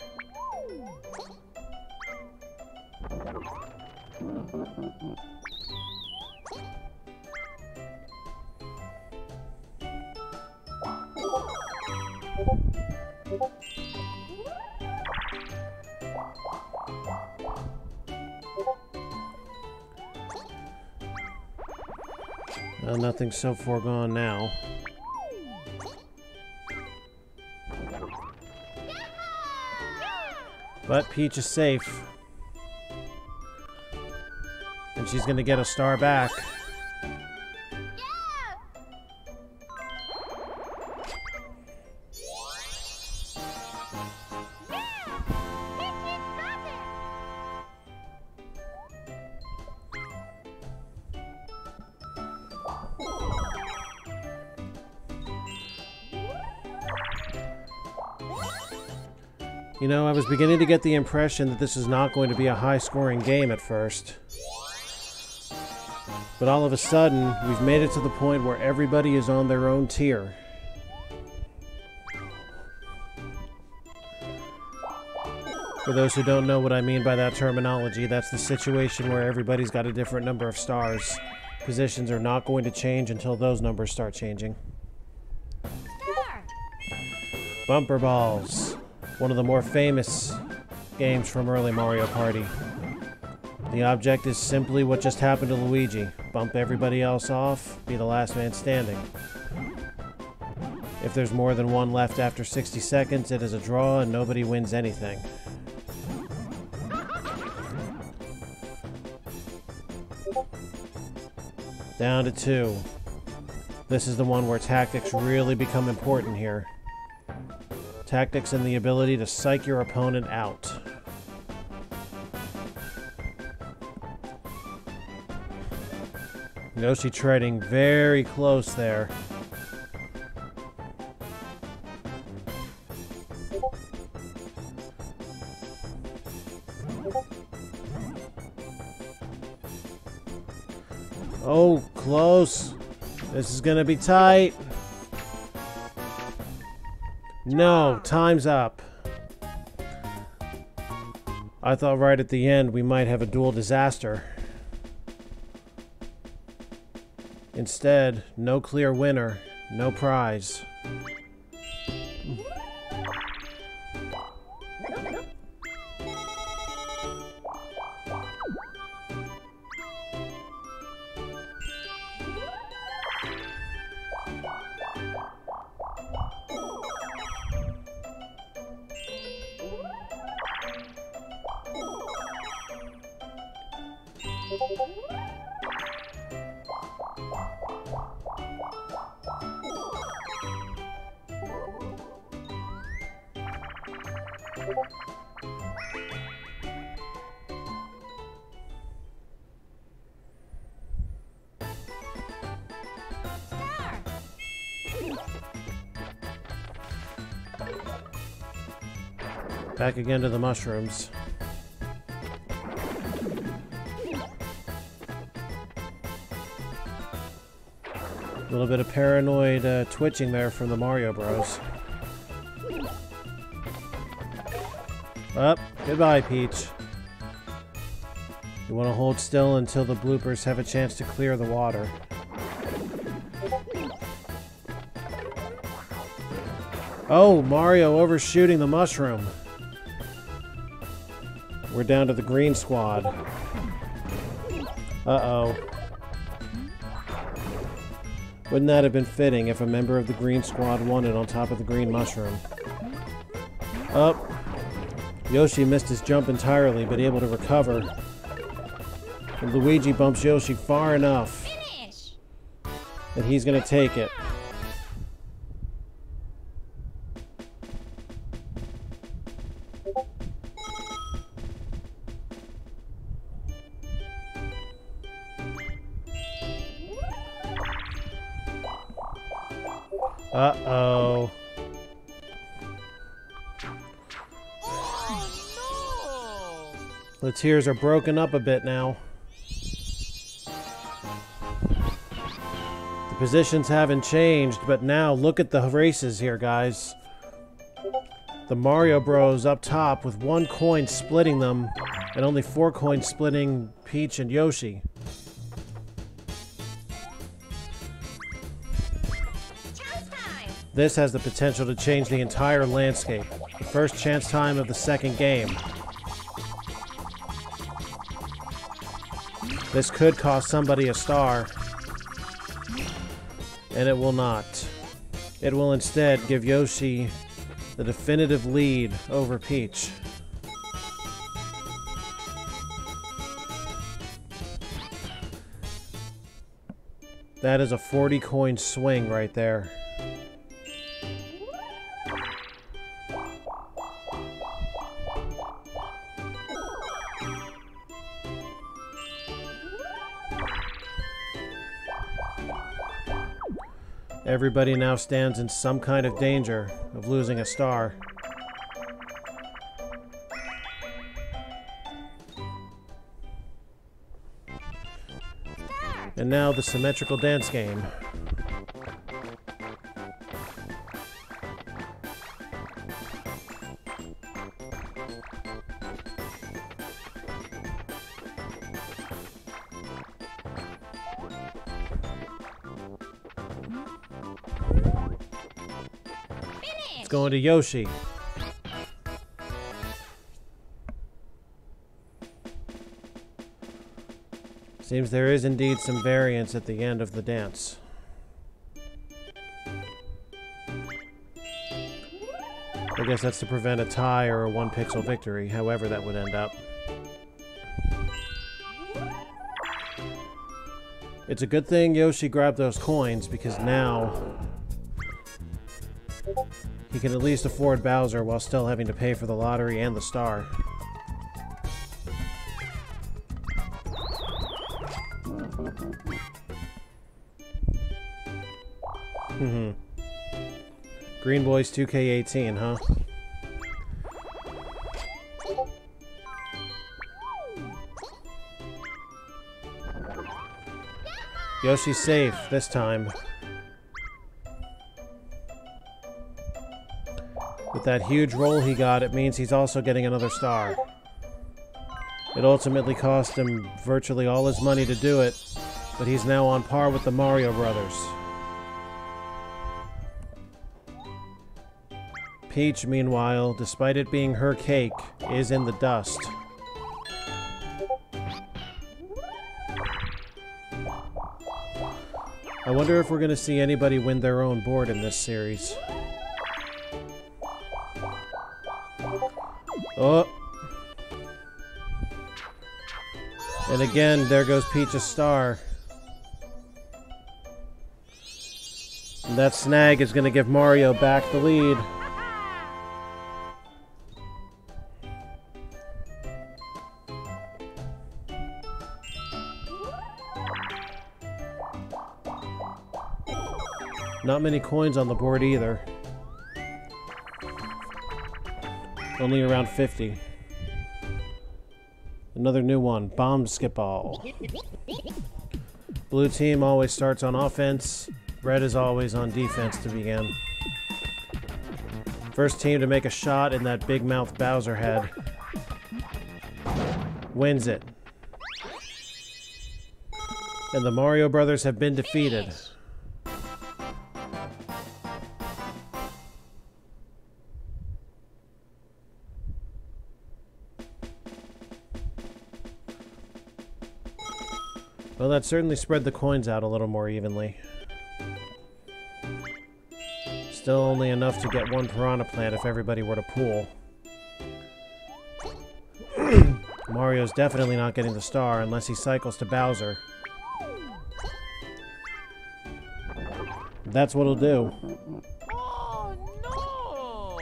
Speaker 1: Well, nothing's so foregone now. But Peach is safe. And she's gonna get a star back. You know, I was beginning to get the impression that this is not going to be a high-scoring game at first. But all of a sudden, we've made it to the point where everybody is on their own tier. For those who don't know what I mean by that terminology, that's the situation where everybody's got a different number of stars. Positions are not going to change until those numbers start changing.
Speaker 2: Start.
Speaker 1: Bumper balls. One of the more famous games from early Mario Party. The object is simply what just happened to Luigi. Bump everybody else off, be the last man standing. If there's more than one left after 60 seconds, it is a draw and nobody wins anything. Down to 2. This is the one where tactics really become important here. Tactics and the ability to psych your opponent out. Yoshi treading very close there. Oh, close. This is gonna be tight. No, time's up. I thought right at the end we might have a dual disaster. Instead, no clear winner, no prize. Back again to the mushrooms. A little bit of paranoid twitching there from the Mario Bros. Up. Goodbye, Peach. You want to hold still until the bloopers have a chance to clear the water. Oh, Mario overshooting the mushroom. We're down to the green squad. Uh-oh. Wouldn't that have been fitting if a member of the green squad won it on top of the green mushroom? Up. Yoshi missed his jump entirely, but able to recover. And Luigi bumps Yoshi far enough that he's gonna take it. Uh-oh.
Speaker 3: Oh, no!
Speaker 1: The tiers are broken up a bit now. The positions haven't changed, but now look at the races here, guys. The Mario Bros up top with 1 coin splitting them, and only 4 coins splitting Peach and Yoshi. This has the potential to change the entire landscape. The first chance time of the second game. This could cost somebody a star. And it will not. It will instead give Yoshi the definitive lead over Peach. That is a 40-coin swing right there. Everybody now stands in some kind of danger of losing a star. And now the symmetrical dance game. It's going to Yoshi. Seems there is indeed some variance at the end of the dance. I guess that's to prevent a tie or a 1-pixel victory, however that would end up. It's a good thing Yoshi grabbed those coins, because now he can at least afford Bowser while still having to pay for the lottery and the star. Green Boys 2K18, huh? Yoshi's safe this time. With that huge roll he got, it means he's also getting another star. It ultimately cost him virtually all his money to do it, but he's now on par with the Mario Brothers. Peach, meanwhile, despite it being her cake, is in the dust. I wonder if we're going to see anybody win their own board in this series. Oh! And again, there goes Peach's star. And that snag is going to give Mario back the lead. Not many coins on the board either. Only around 50. Another new one, Bomb Skip Ball. Blue team always starts on offense. Red is always on defense to begin. First team to make a shot in that big mouth Bowser head wins it. And the Mario Brothers have been defeated. Well, that certainly spread the coins out a little more evenly. Still only enough to get one Piranha Plant if everybody were to pool. Mario's definitely not getting the star unless he cycles to Bowser. That's what he'll do.
Speaker 3: Oh no!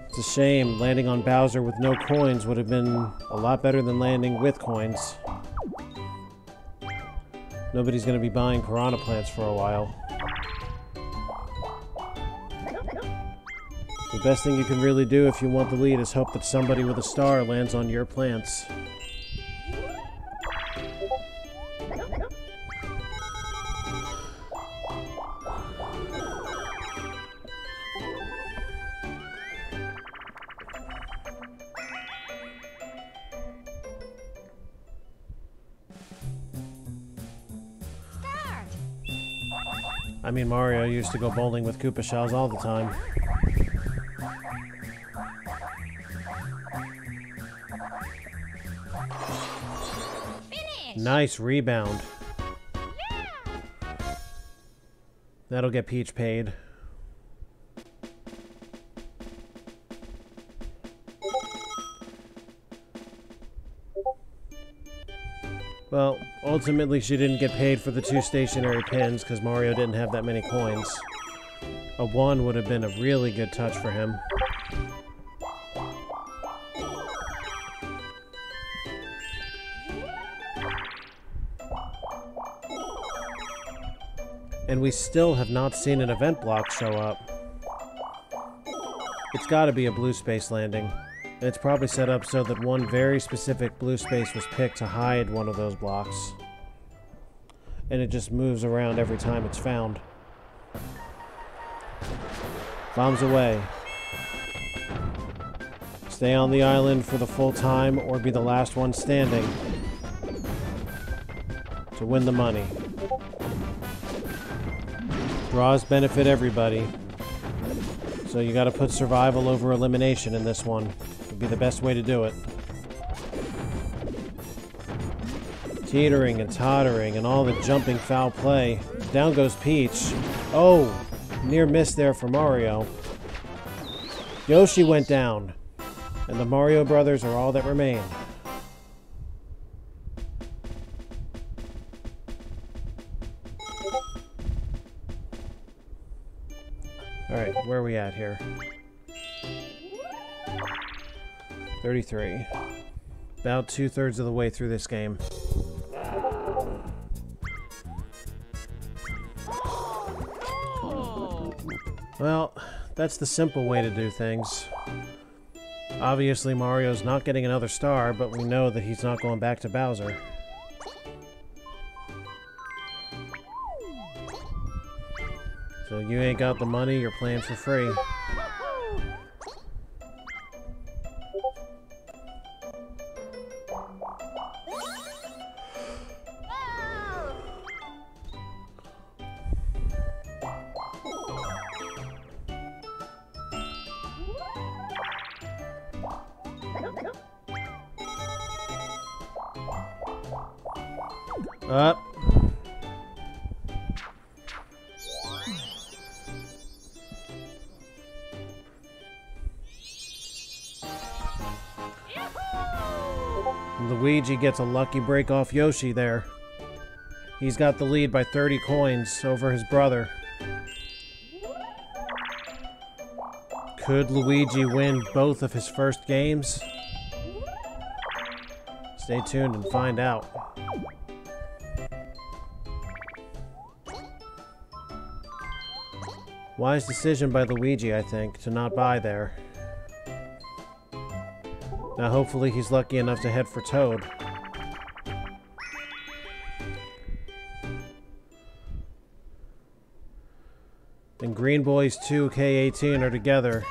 Speaker 1: It's a shame. Landing on Bowser with no coins would have been a lot better than landing with coins. Nobody's going to be buying Piranha Plants for a while. The best thing you can really do if you want the lead is hope that somebody with a star lands on your plants. I mean, Mario used to go bowling with Koopa shells all the time.
Speaker 2: Finish.
Speaker 1: Nice rebound.
Speaker 2: Yeah.
Speaker 1: That'll get Peach paid. Well, ultimately she didn't get paid for the 2 stationary pins because Mario didn't have that many coins. A 1 would have been a really good touch for him. And we still have not seen an event block show up. It's gotta be a blue space landing. And it's probably set up so that one very specific blue space was picked to hide one of those blocks. And it just moves around every time it's found. Bombs away. Stay on the island for the full time or be the last one standing to win the money. Draws benefit everybody. So you gotta put survival over elimination in this one. Would be the best way to do it. Teetering and tottering and all the jumping foul play. Down goes Peach. Oh! Near miss there for Mario. Yoshi went down. And the Mario Brothers are all that remain. Alright, where are we at here? 33. About 2/3 of the way through this game.
Speaker 3: Oh,
Speaker 1: Well, that's the simple way to do things. Obviously, Mario's not getting another star, but we know that he's not going back to Bowser. So you ain't got the money, you're playing for free. Up. Luigi gets a lucky break off Yoshi there. He's got the lead by 30 coins over his brother. Could Luigi win both of his first games? Stay tuned and find out. Wise decision by Luigi, I think, to not buy there. Now hopefully he's lucky enough to head for Toad. And Green Boys 2 K18 are together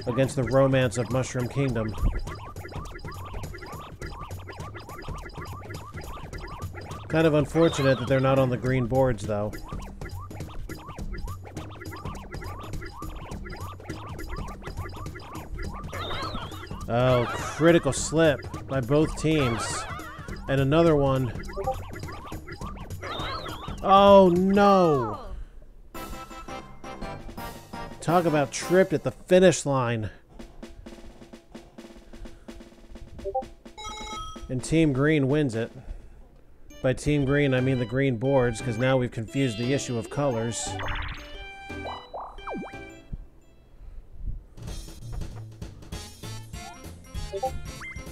Speaker 1: against the romance of Mushroom Kingdom. Kind of unfortunate that they're not on the green boards, though. Oh, critical slip by both teams. And another one. Oh, no! Talk about tripped at the finish line. And Team Green wins it. By Team Green, I mean the green boards, because now we've confused the issue of colors.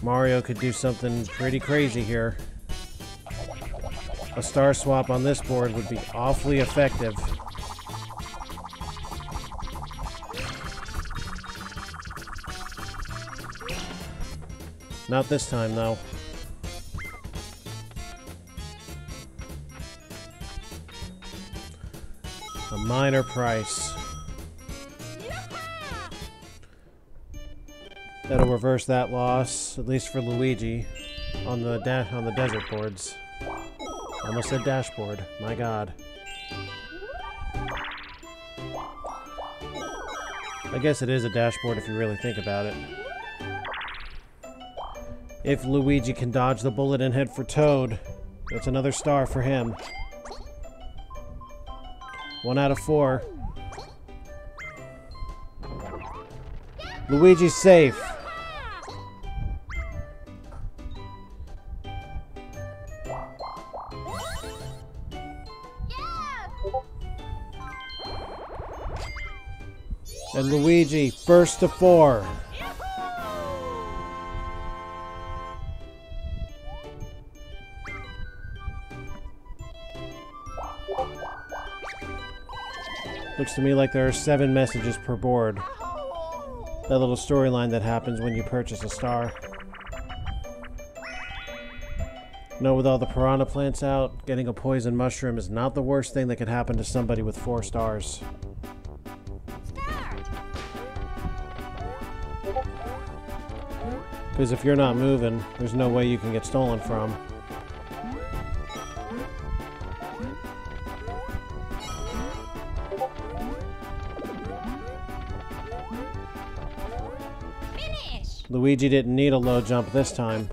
Speaker 1: Mario could do something pretty crazy here. A star swap on this board would be awfully effective. Not this time, though. A minor price. That'll reverse that loss, at least for Luigi, on the desert boards. I almost said dashboard. My God. I guess it is a dashboard if you really think about it. If Luigi can dodge the bullet and head for Toad, that's another star for him. 1 out of 4. Luigi's safe. And Luigi, first to 4. Looks to me like there are 7 messages per board. That little storyline that happens when you purchase a star. No, with all the piranha plants out, getting a poison mushroom is not the worst thing that could happen to somebody with 4 stars. Because if you're not moving, there's no way you can get stolen from.
Speaker 2: Finish!
Speaker 1: Luigi didn't need a low jump this time.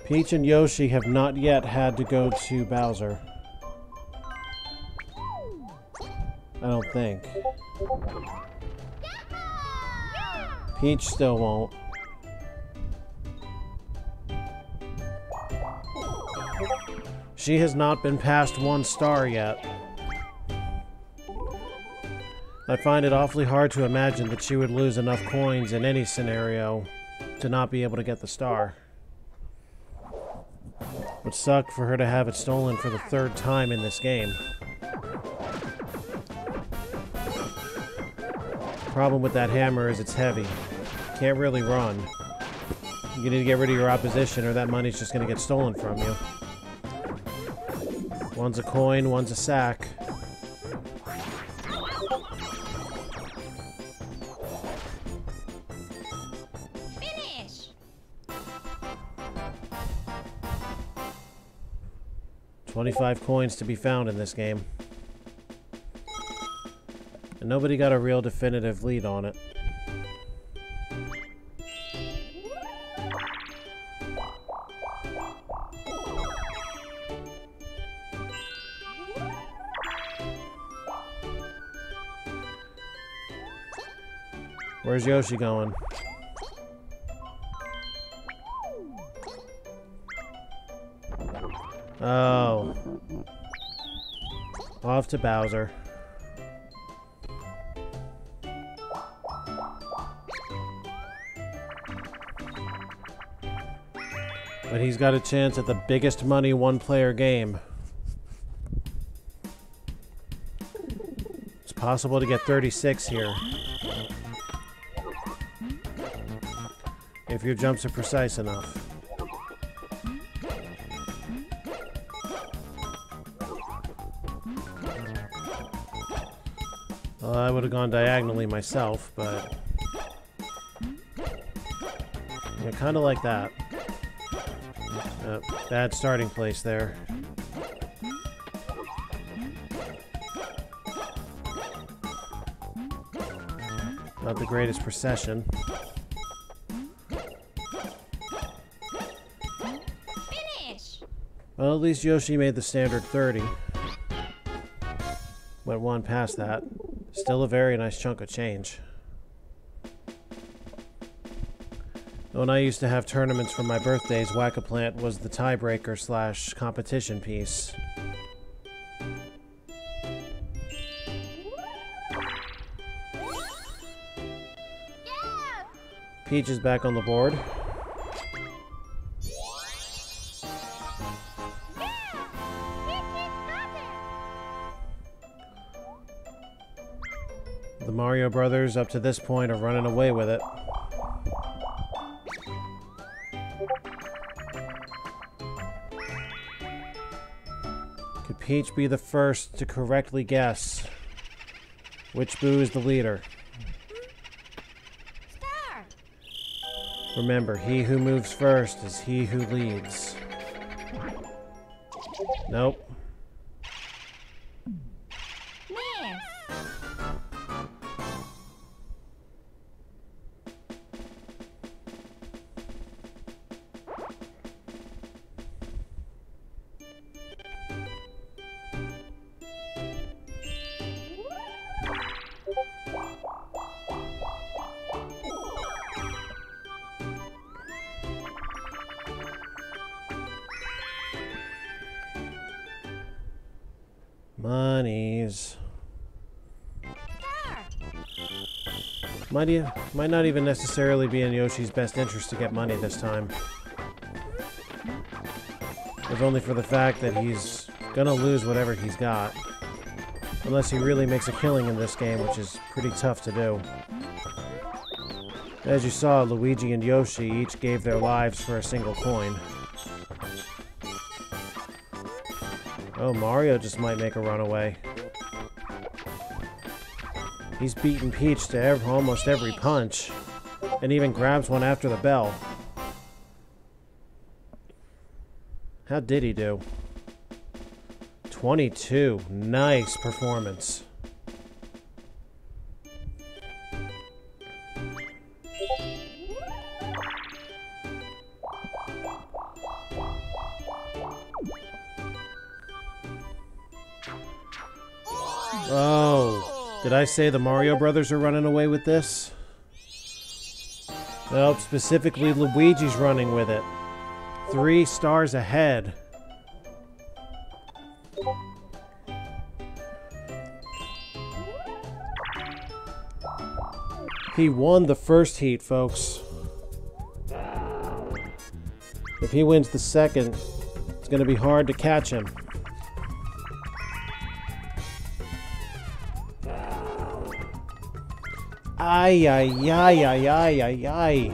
Speaker 1: Peach and Yoshi have not yet had to go to Bowser. I don't think. Peach still won't. She has not been past 1 star yet. I find it awfully hard to imagine that she would lose enough coins in any scenario to not be able to get the star. It would suck for her to have it stolen for the 3rd time in this game. Problem with that hammer is it's heavy. Can't really run. You need to get rid of your opposition or that money's just going to get stolen from you. One's a coin, one's a sack.
Speaker 2: Finish.
Speaker 1: 25 coins to be found in this game. And nobody got a real definitive lead on it. Where's Yoshi going? Oh. Off to Bowser. But he's got a chance at the biggest money one-player game. It's possible to get 36 here. If your jumps are precise enough. Well, I would have gone diagonally myself, but... yeah, kind of like that. Bad starting place there. Not the greatest procession.
Speaker 2: Finish.
Speaker 1: Well, at least Yoshi made the standard 30. Went 1 past that. Still a very nice chunk of change. When I used to have tournaments for my birthdays, Whack-A-Plant was the tiebreaker / competition piece.
Speaker 2: Yeah.
Speaker 1: Peach is back on the board. The Mario Brothers, up to this point, are running away with it. Could Peach be the first to correctly guess which Boo is the leader?
Speaker 2: Star.
Speaker 1: Remember, he who moves first is he who leads. Nope.
Speaker 2: Miss.
Speaker 1: Monies.
Speaker 2: Star.
Speaker 1: Might not even necessarily be in Yoshi's best interest to get money this time. If only for the fact that he's gonna lose whatever he's got. Unless he really makes a killing in this game, which is pretty tough to do. As you saw, Luigi and Yoshi each gave their lives for a single coin. Oh, Mario just might make a runaway. He's beaten Peach to almost every punch, and even grabs one after the bell. How did he do? 22. Nice performance. Did I say the Mario Brothers are running away with this? Nope, specifically Luigi's running with it. 3 stars ahead. He won the first heat, folks. If he wins the second, it's going to be hard to catch him. Ay, ay, ay, ay, ay, ay, ay.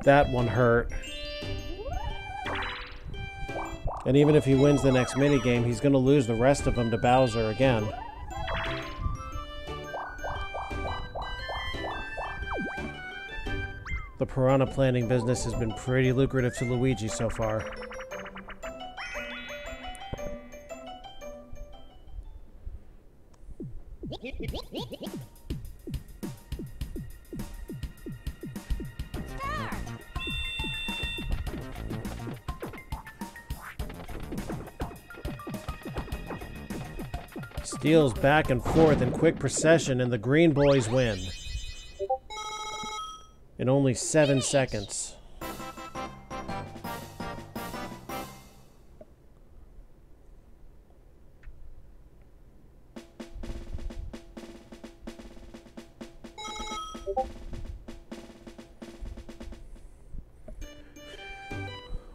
Speaker 1: That one hurt. And even if he wins the next minigame, he's going to lose the rest of them to Bowser again. The piranha planting business has been pretty lucrative to Luigi so far. Steals back and forth in quick procession, and the green boys win. In only 7 seconds.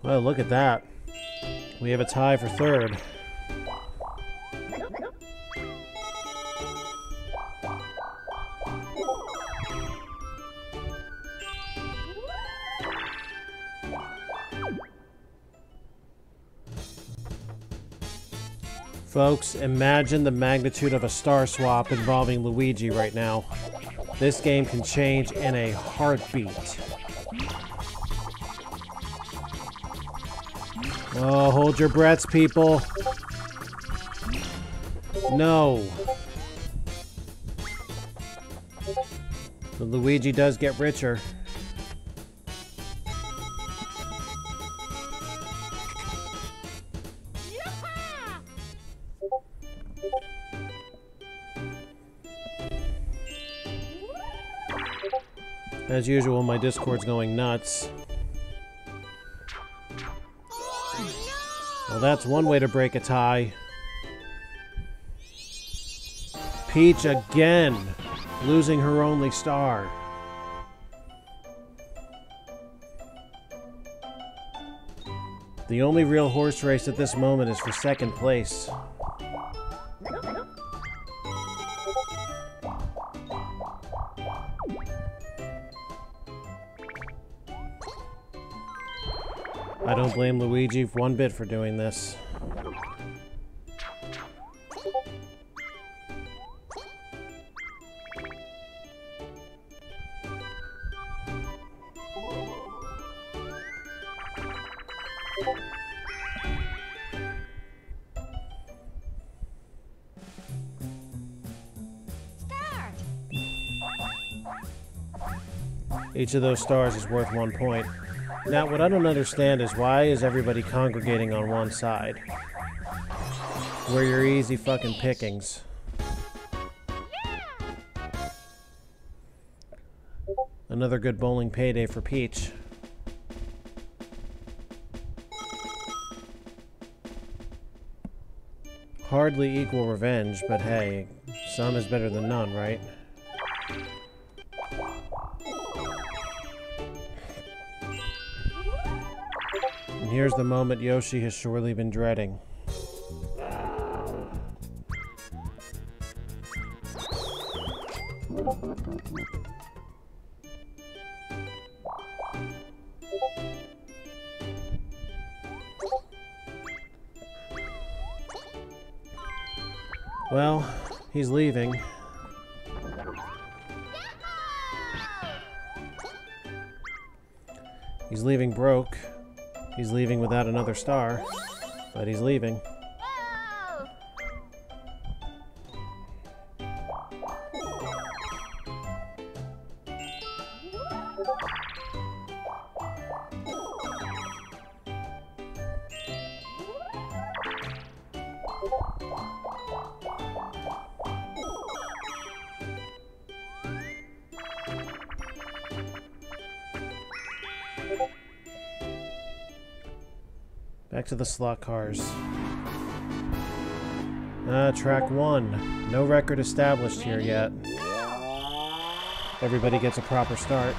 Speaker 1: Well, look at that. We have a tie for third. Folks, imagine the magnitude of a star swap involving Luigi right now. This game can change in a heartbeat. Oh, hold your breaths, people. No. But Luigi does get richer. As usual, my Discord's going nuts. Well, that's one way to break a tie. Peach again, losing her only star. The only real horse race at this moment is for second place. I don't blame Luigi one bit for doing this. Each of those stars is worth 1 point. Now, what I don't understand is why is everybody congregating on one side? Where you're easy fucking pickings. Another good bowling payday for Peach. Hardly equal revenge, but hey, some is better than none, right? And here's the moment Yoshi has surely been dreading. Well, he's leaving. He's leaving broke. He's leaving without another star, but he's leaving. Back to the slot cars. Track 1. No record established here yet. Everybody gets a proper start.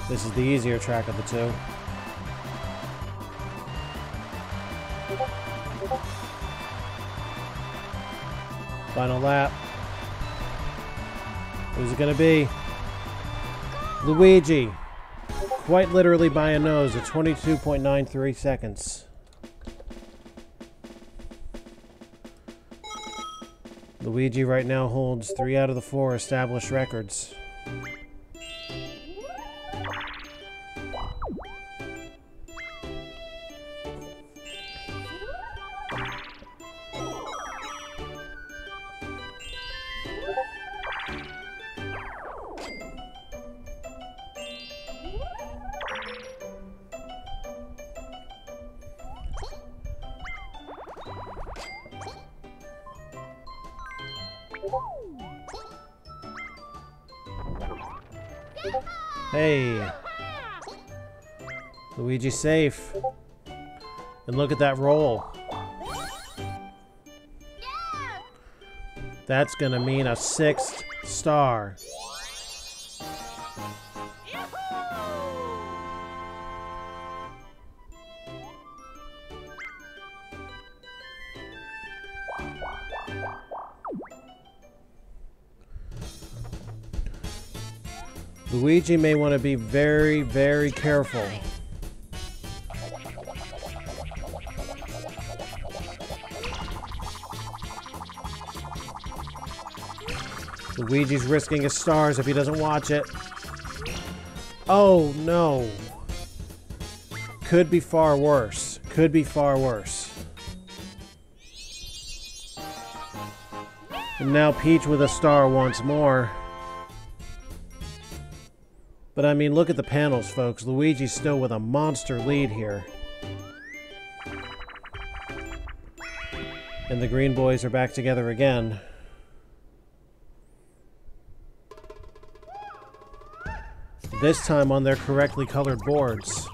Speaker 1: This is the easier track of the two. Final lap. Who's it gonna be? Luigi. Quite literally by a nose at 22.93 seconds. Luigi right now holds 3 out of the 4 established records. Hey, Luigi's safe. And look at that roll. That's gonna mean a 6th star. Luigi may want to be very, very careful. Luigi's risking his stars if he doesn't watch it. Oh no. Could be far worse. Could be far worse. And now Peach with a star once more. But I mean, look at the panels, folks. Luigi's still with a monster lead here. And the green boys are back together again. This time on their correctly colored boards.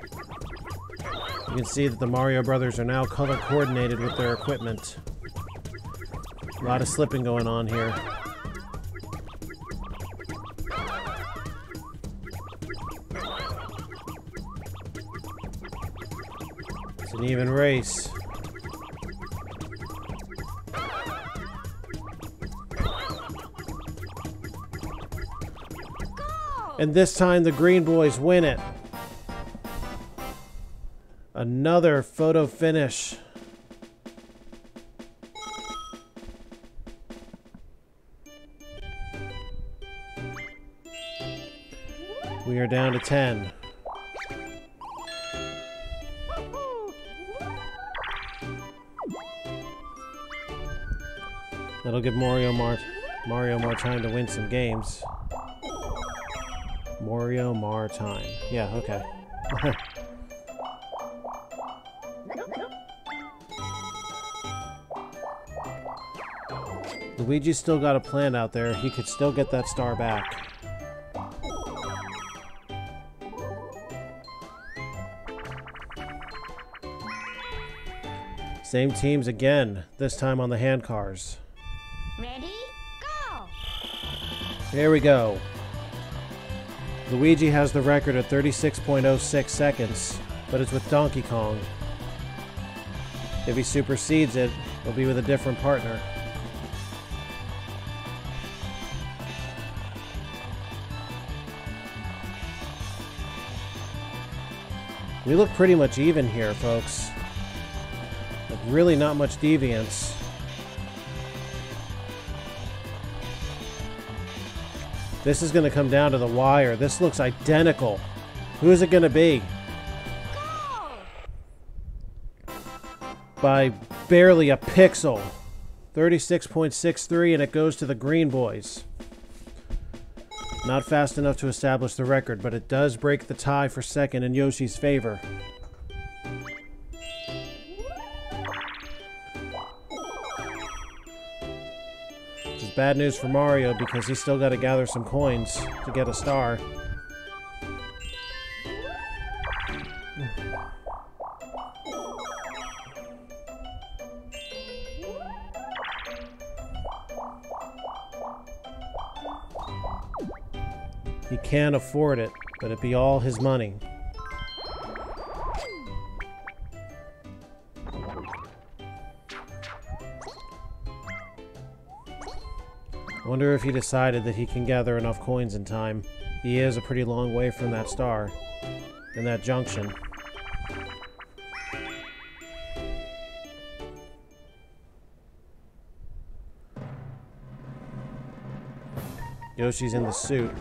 Speaker 1: You can see that the Mario Brothers are now color coordinated with their equipment. A lot of slipping going on here. It's an even race. And this time the green boys win it. Another photo finish. We are down to 10. That'll give Mario more time to win some games. Mario Mar time. Yeah, okay. Luigi's still got a plan out there. He could still get that star back. Same teams again, this time on the hand cars.
Speaker 2: Ready? Go!
Speaker 1: Here we go. Luigi has the record at 36.06 seconds, but it's with Donkey Kong. If he supersedes it, it'll be with a different partner. We look pretty much even here, folks. Like, really not much deviance. This is going to come down to the wire. This looks identical. Who is it going to be?
Speaker 2: Go!
Speaker 1: By barely a pixel. 36.63, and it goes to the green boys. Not fast enough to establish the record, but it does break the tie for second in Yoshi's favor. Which is bad news for Mario because he's still got to gather some coins to get a star. He can't afford it, but it'd be all his money. I wonder if he decided that he can gather enough coins in time. He is a pretty long way from that star, in that junction. Yoshi's in the suit.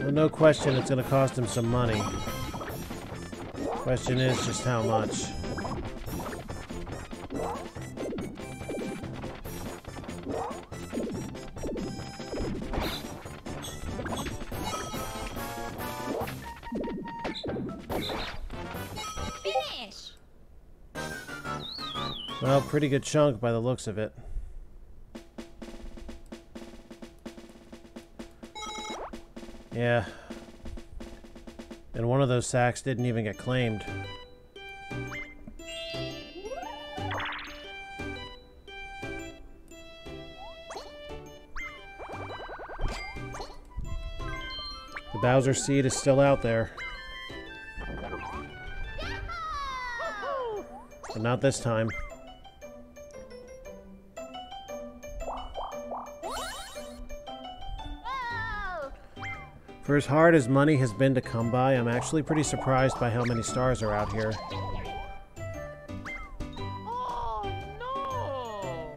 Speaker 1: Well, no question it's going to cost him some money. Question is just how much.
Speaker 2: Finish!
Speaker 1: Well, pretty good chunk by the looks of it. Yeah. And one of those sacks didn't even get claimed. The Bowser seed is still out there. But not this time. For as hard as money has been to come by, I'm actually pretty surprised by how many stars are out here.
Speaker 3: Oh no!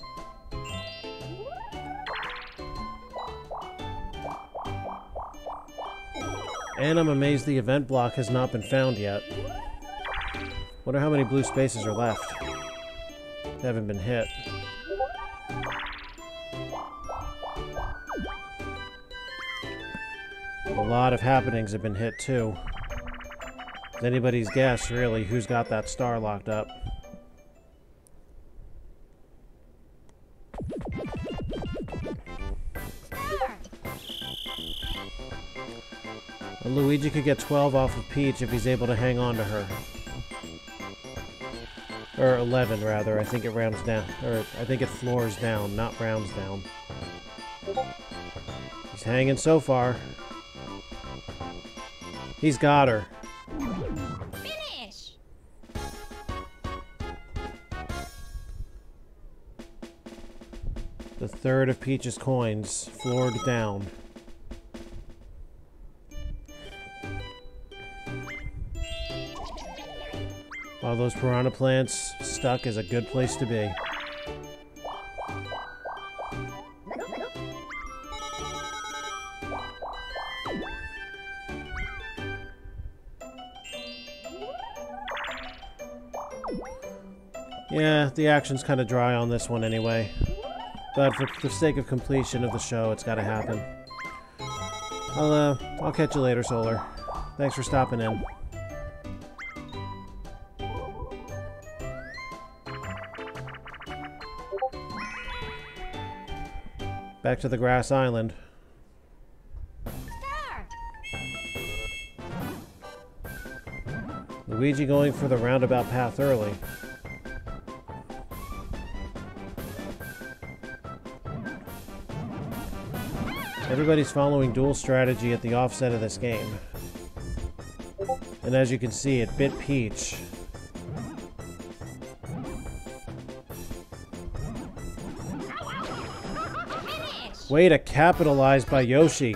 Speaker 1: And I'm amazed the event block has not been found yet. Wonder how many blue spaces are left. They haven't been hit. A lot of happenings have been hit too. It's anybody's guess, really, who's got that star locked up. Well, Luigi could get 12 off of Peach if he's able to hang on to her. Or 11, rather. I think it rounds down. Or, I think it floors down, not rounds down. He's hanging so far. He's got her.
Speaker 2: Finish!
Speaker 1: The third of Peach's coins floored down. While those piranha plants stuck is a good place to be. Yeah, the action's kind of dry on this one anyway. But for the sake of completion of the show, it's got to happen. I'll catch you later, Solar. Thanks for stopping in. Back to the grass island.
Speaker 2: Star!
Speaker 1: Luigi going for the roundabout path early. Everybody's following dual strategy at the offset of this game. And as you can see, it bit Peach.
Speaker 2: Finish!
Speaker 1: Way to capitalize by Yoshi.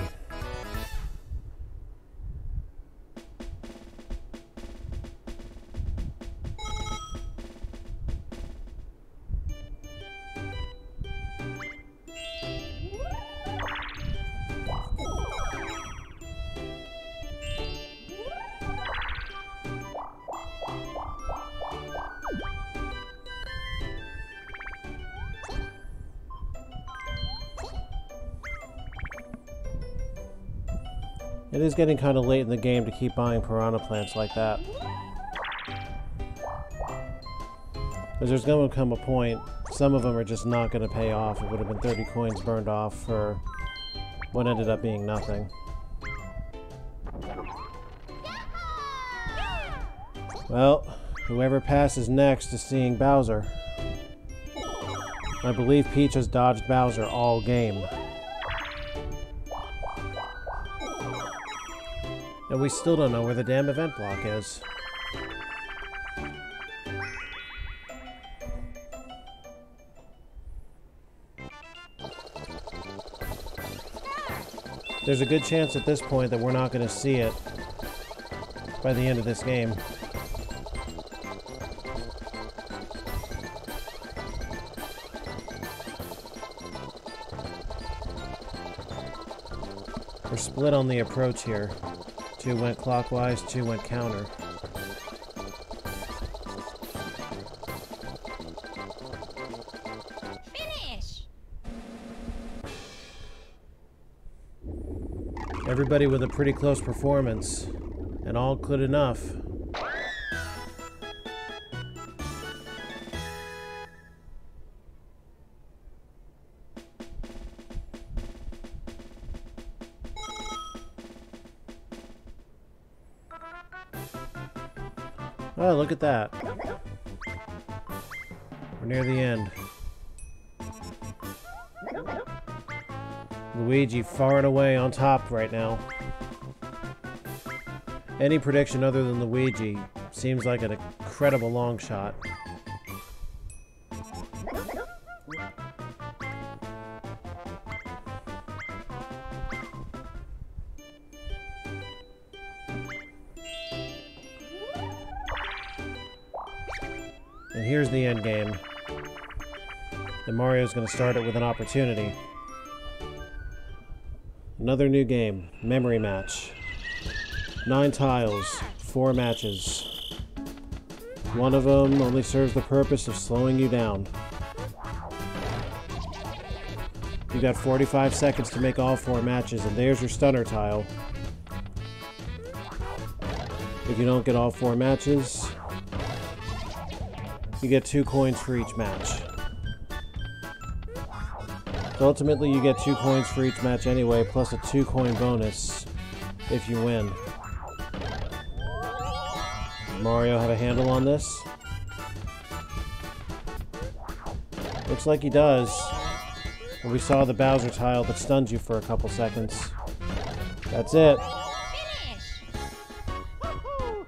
Speaker 1: It is getting kind of late in the game to keep buying piranha plants like that. Because there's going to come a point, some of them are just not going to pay off. It would have been 30 coins burned off for what ended up being nothing. Well, whoever passes next is seeing Bowser. I believe Peach has dodged Bowser all game. And we still don't know where the damn event block is. There's a good chance at this point that we're not going to see it by the end of this game. We're split on the approach here. 2 went clockwise, 2 went counter.
Speaker 2: Finish!
Speaker 1: Everybody with a pretty close performance, and all good enough. Oh, look at that. We're near the end. Luigi far and away on top right now. Any prediction other than Luigi seems like an incredible long shot. And here's the end game. And Mario's going to start it with an opportunity. Another new game, memory match. 9 tiles, 4 matches. One of them only serves the purpose of slowing you down. You got 45 seconds to make all 4 matches, and there's your stunner tile. If you don't get all 4 matches, you get 2 coins for each match. So ultimately, you get 2 coins for each match anyway, plus a 2 coin bonus if you win. Does Mario have a handle on this? Looks like he does. And we saw the Bowser tile that stunned you for a couple seconds. That's it.
Speaker 2: Finish! Woohoo!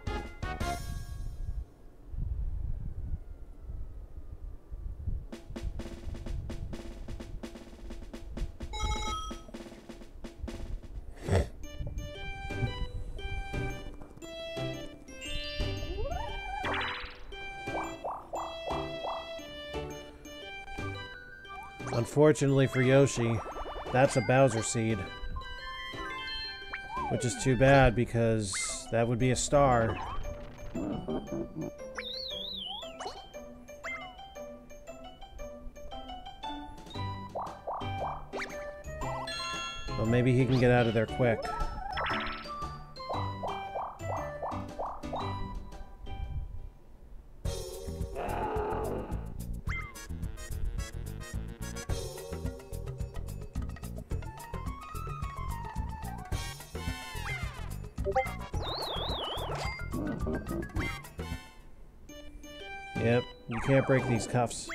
Speaker 1: Unfortunately for Yoshi, that's a Bowser seed. Which is too bad because that would be a star. Well, maybe he can get out of there quick. Yep, you can't break these cuffs.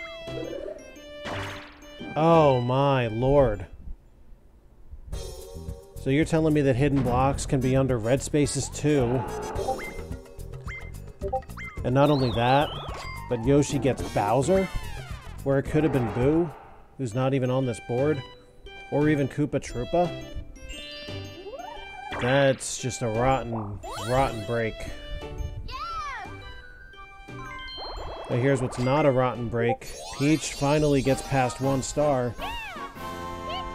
Speaker 1: Oh my lord. So you're telling me that hidden blocks can be under red spaces too? And not only that, but Yoshi gets Bowser? Where it could have been Boo, who's not even on this board? Or even Koopa Troopa? That's just a rotten break. But here's what's not a rotten break. Peach finally gets past 1 star.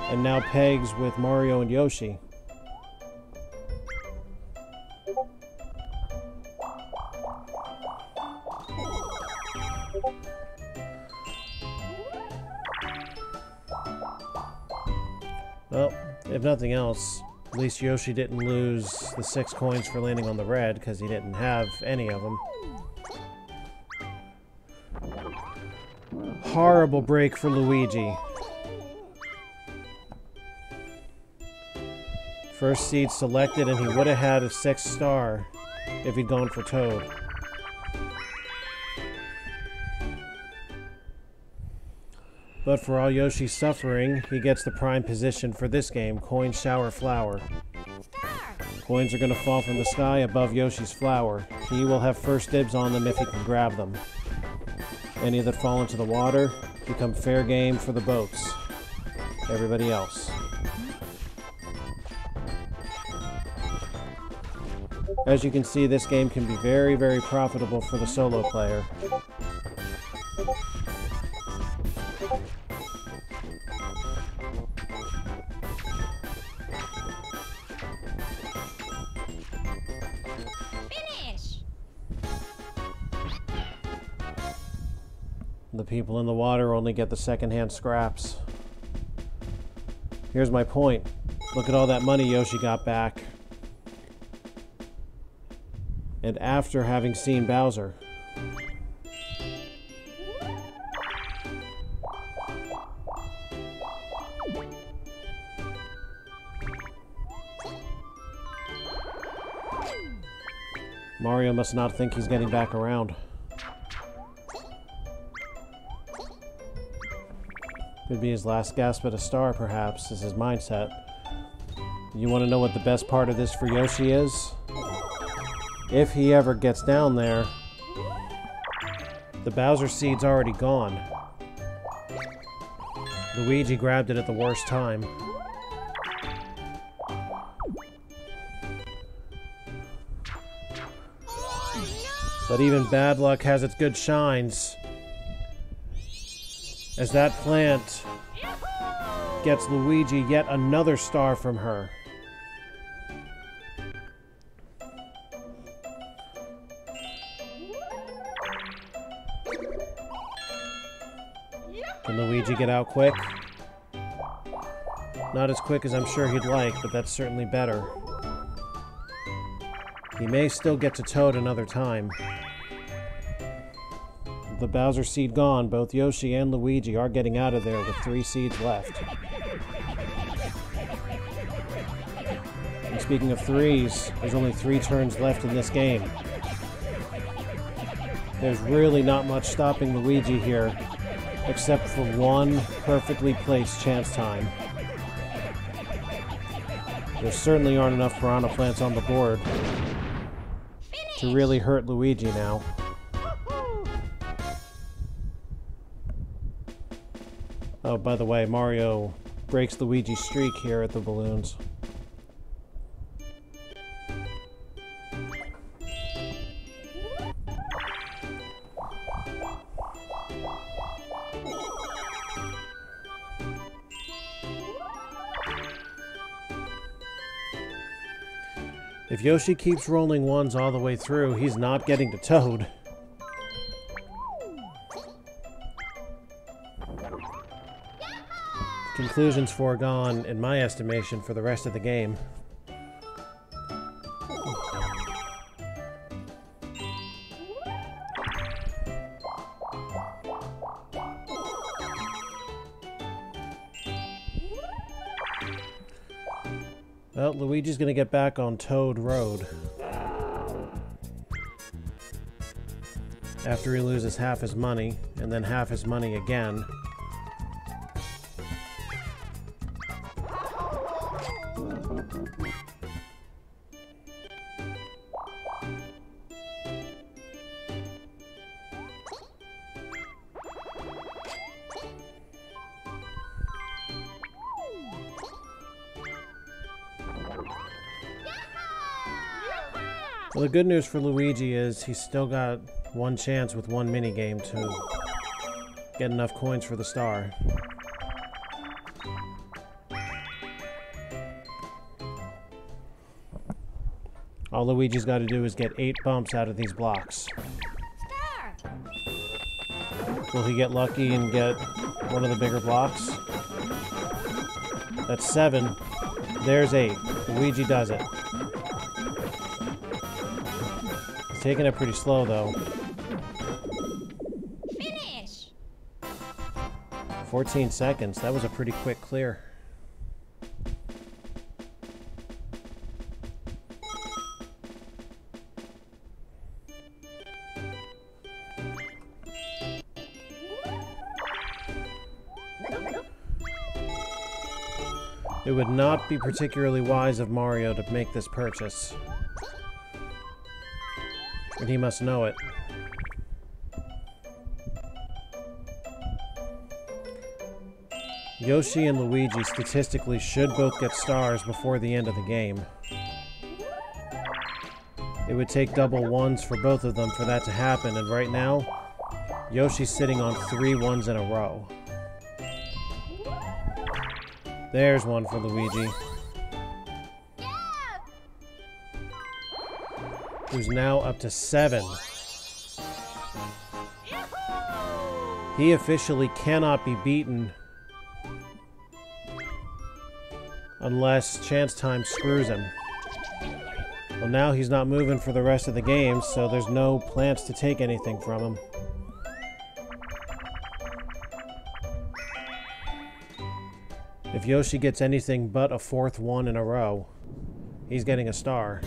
Speaker 1: And now pegs with Mario and Yoshi. Well, if nothing else, At least Yoshi didn't lose the 6 coins for landing on the red, because he didn't have any of them. Horrible break for Luigi. First seed selected, and he would have had a 6th star if he'd gone for Toad. But for all Yoshi's suffering, he gets the prime position for this game, Coin Shower Flower. Coins are going to fall from the sky above Yoshi's flower. He will have first dibs on them if he can grab them. Any that fall into the water become fair game for the boats. Everybody else. As you can see, this game can be very, very profitable for the solo player. The people in the water only get the secondhand scraps. Here's my point. Look at all that money Yoshi got back. And after having seen Bowser. Mario must not think he's getting back around. Could be his last gasp at a star, perhaps, is his mindset. You want to know what the best part of this for Yoshi is? If he ever gets down there, the Bowser seed's already gone. Luigi grabbed it at the worst time. But even bad luck has its good shines, as that plant gets Luigi yet another star from her. Can Luigi get out quick? Not as quick as I'm sure he'd like, but that's certainly better. He may still get to Toad another time. The Bowser seed gone, both Yoshi and Luigi are getting out of there with 3 seeds left. And speaking of 3s, there's only 3 turns left in this game. There's really not much stopping Luigi here, except for one perfectly placed chance time. There certainly aren't enough piranha plants on the board to really hurt Luigi now. Oh, by the way, Mario breaks Luigi's streak here at the balloons. If Yoshi keeps rolling 1s all the way through, he's not getting to Toad. Conclusion's foregone, in my estimation, for the rest of the game. Well, Luigi's gonna get back on Toad Road after he loses half his money, and then half his money again. Well, the good news for Luigi is he's still got one chance with one minigame to get enough coins for the star. All Luigi's got to do is get 8 bumps out of these blocks. Will he get lucky and get one of the bigger blocks? That's 7. There's 8. Luigi does it. He's taking it pretty slow, though.
Speaker 2: Finish.
Speaker 1: 14 seconds. That was a pretty quick clear. It would not be particularly wise of Mario to make this purchase. And he must know it. Yoshi and Luigi statistically should both get stars before the end of the game. It would take double ones for both of them for that to happen, and right now, Yoshi's sitting on 3 ones in a row. There's one for Luigi. Who's now up to 7. He officially cannot be beaten unless Chance Time screws him. Well, now he's not moving for the rest of the game, so there's no plants to take anything from him. If Yoshi gets anything but a 4th one in a row, he's getting a star.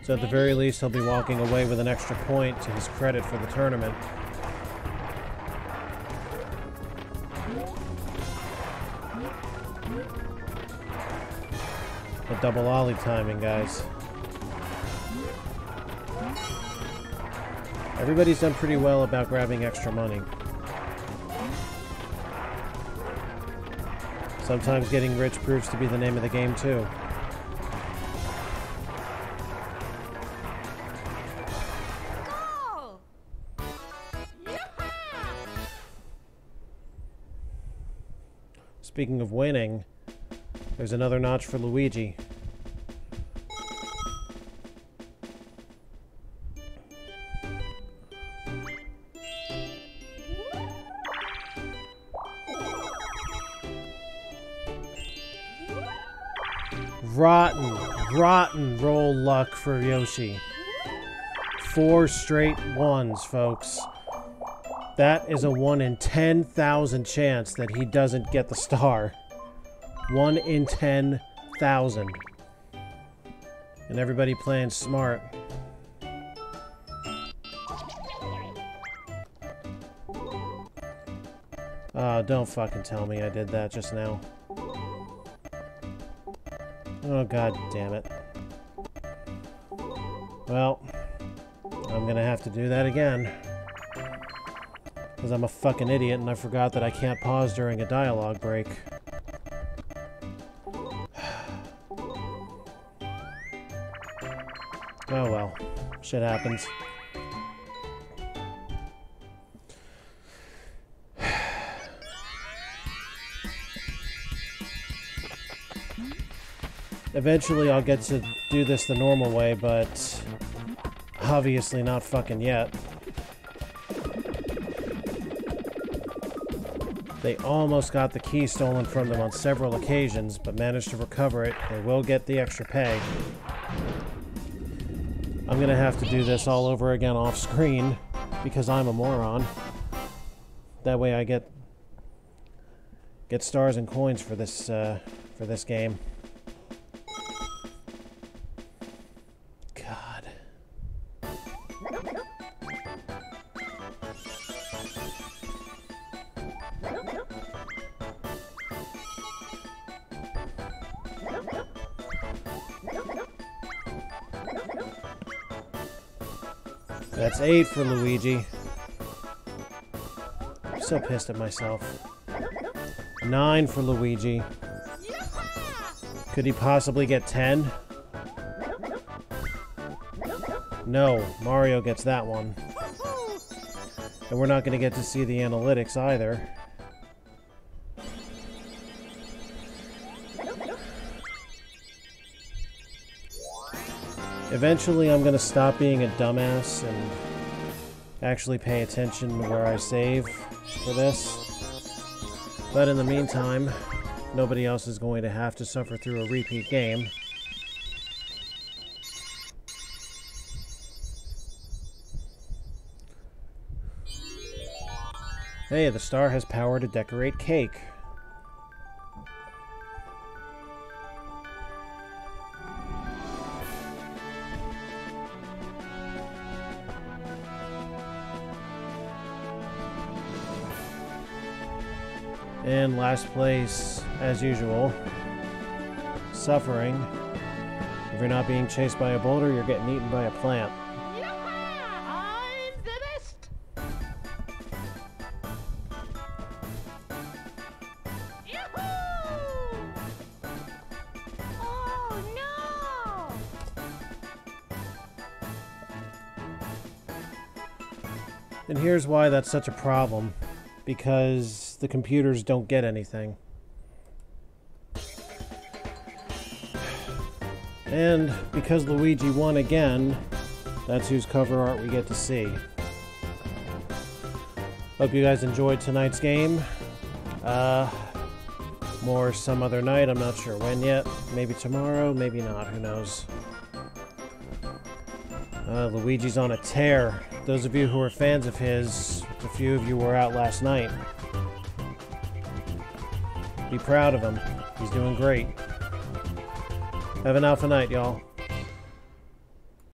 Speaker 1: So at the very least, he'll be walking away with an extra point to his credit for the tournament. The double ollie timing, guys. Everybody's done pretty well about grabbing extra money. Sometimes getting rich proves to be the name of the game, too.
Speaker 2: Go!
Speaker 1: Speaking of winning, there's another notch for Luigi. Rotten roll luck for Yoshi. 4 straight ones, folks. That is a 1 in 10,000 chance that he doesn't get the star. 1 in 10,000. And everybody playing smart. Oh, don't fucking tell me I did that just now. Oh, god damn it. Well, I'm gonna have to do that again. Because I'm a fucking idiot and I forgot that I can't pause during a dialogue break. Oh well. Shit happens. Eventually I'll get to do this the normal way, but obviously not fucking yet. They almost got the key stolen from them on several occasions, but managed to recover it. They will get the extra pay. I'm gonna have to do this all over again off screen because I'm a moron. That way I get stars and coins for this game. God. That's 8 for Luigi. I'm so pissed at myself. 9 for Luigi. Could he possibly get 10? No, Mario gets that one. And we're not going to get to see the analytics either. Eventually I'm going to stop being a dumbass and actually pay attention to where I save for this. But in the meantime, nobody else is going to have to suffer through a repeat game. Hey, the star has power to decorate cake. And last place, as usual, suffering. If you're not being chased by a boulder, you're getting eaten by a plant.
Speaker 3: I'm the best. Yahoo!
Speaker 2: Oh no!
Speaker 1: And here's why that's such a problem. Because the computers don't get anything. And because Luigi won again, that's whose cover art we get to see. Hope you guys enjoyed tonight's game. More some other night, I'm not sure when yet. Maybe tomorrow, maybe not, who knows. Luigi's on a tear. Those of you who are fans of his, a few of you were out last night. Be proud of him. He's doing great. Have an alpha night, y'all.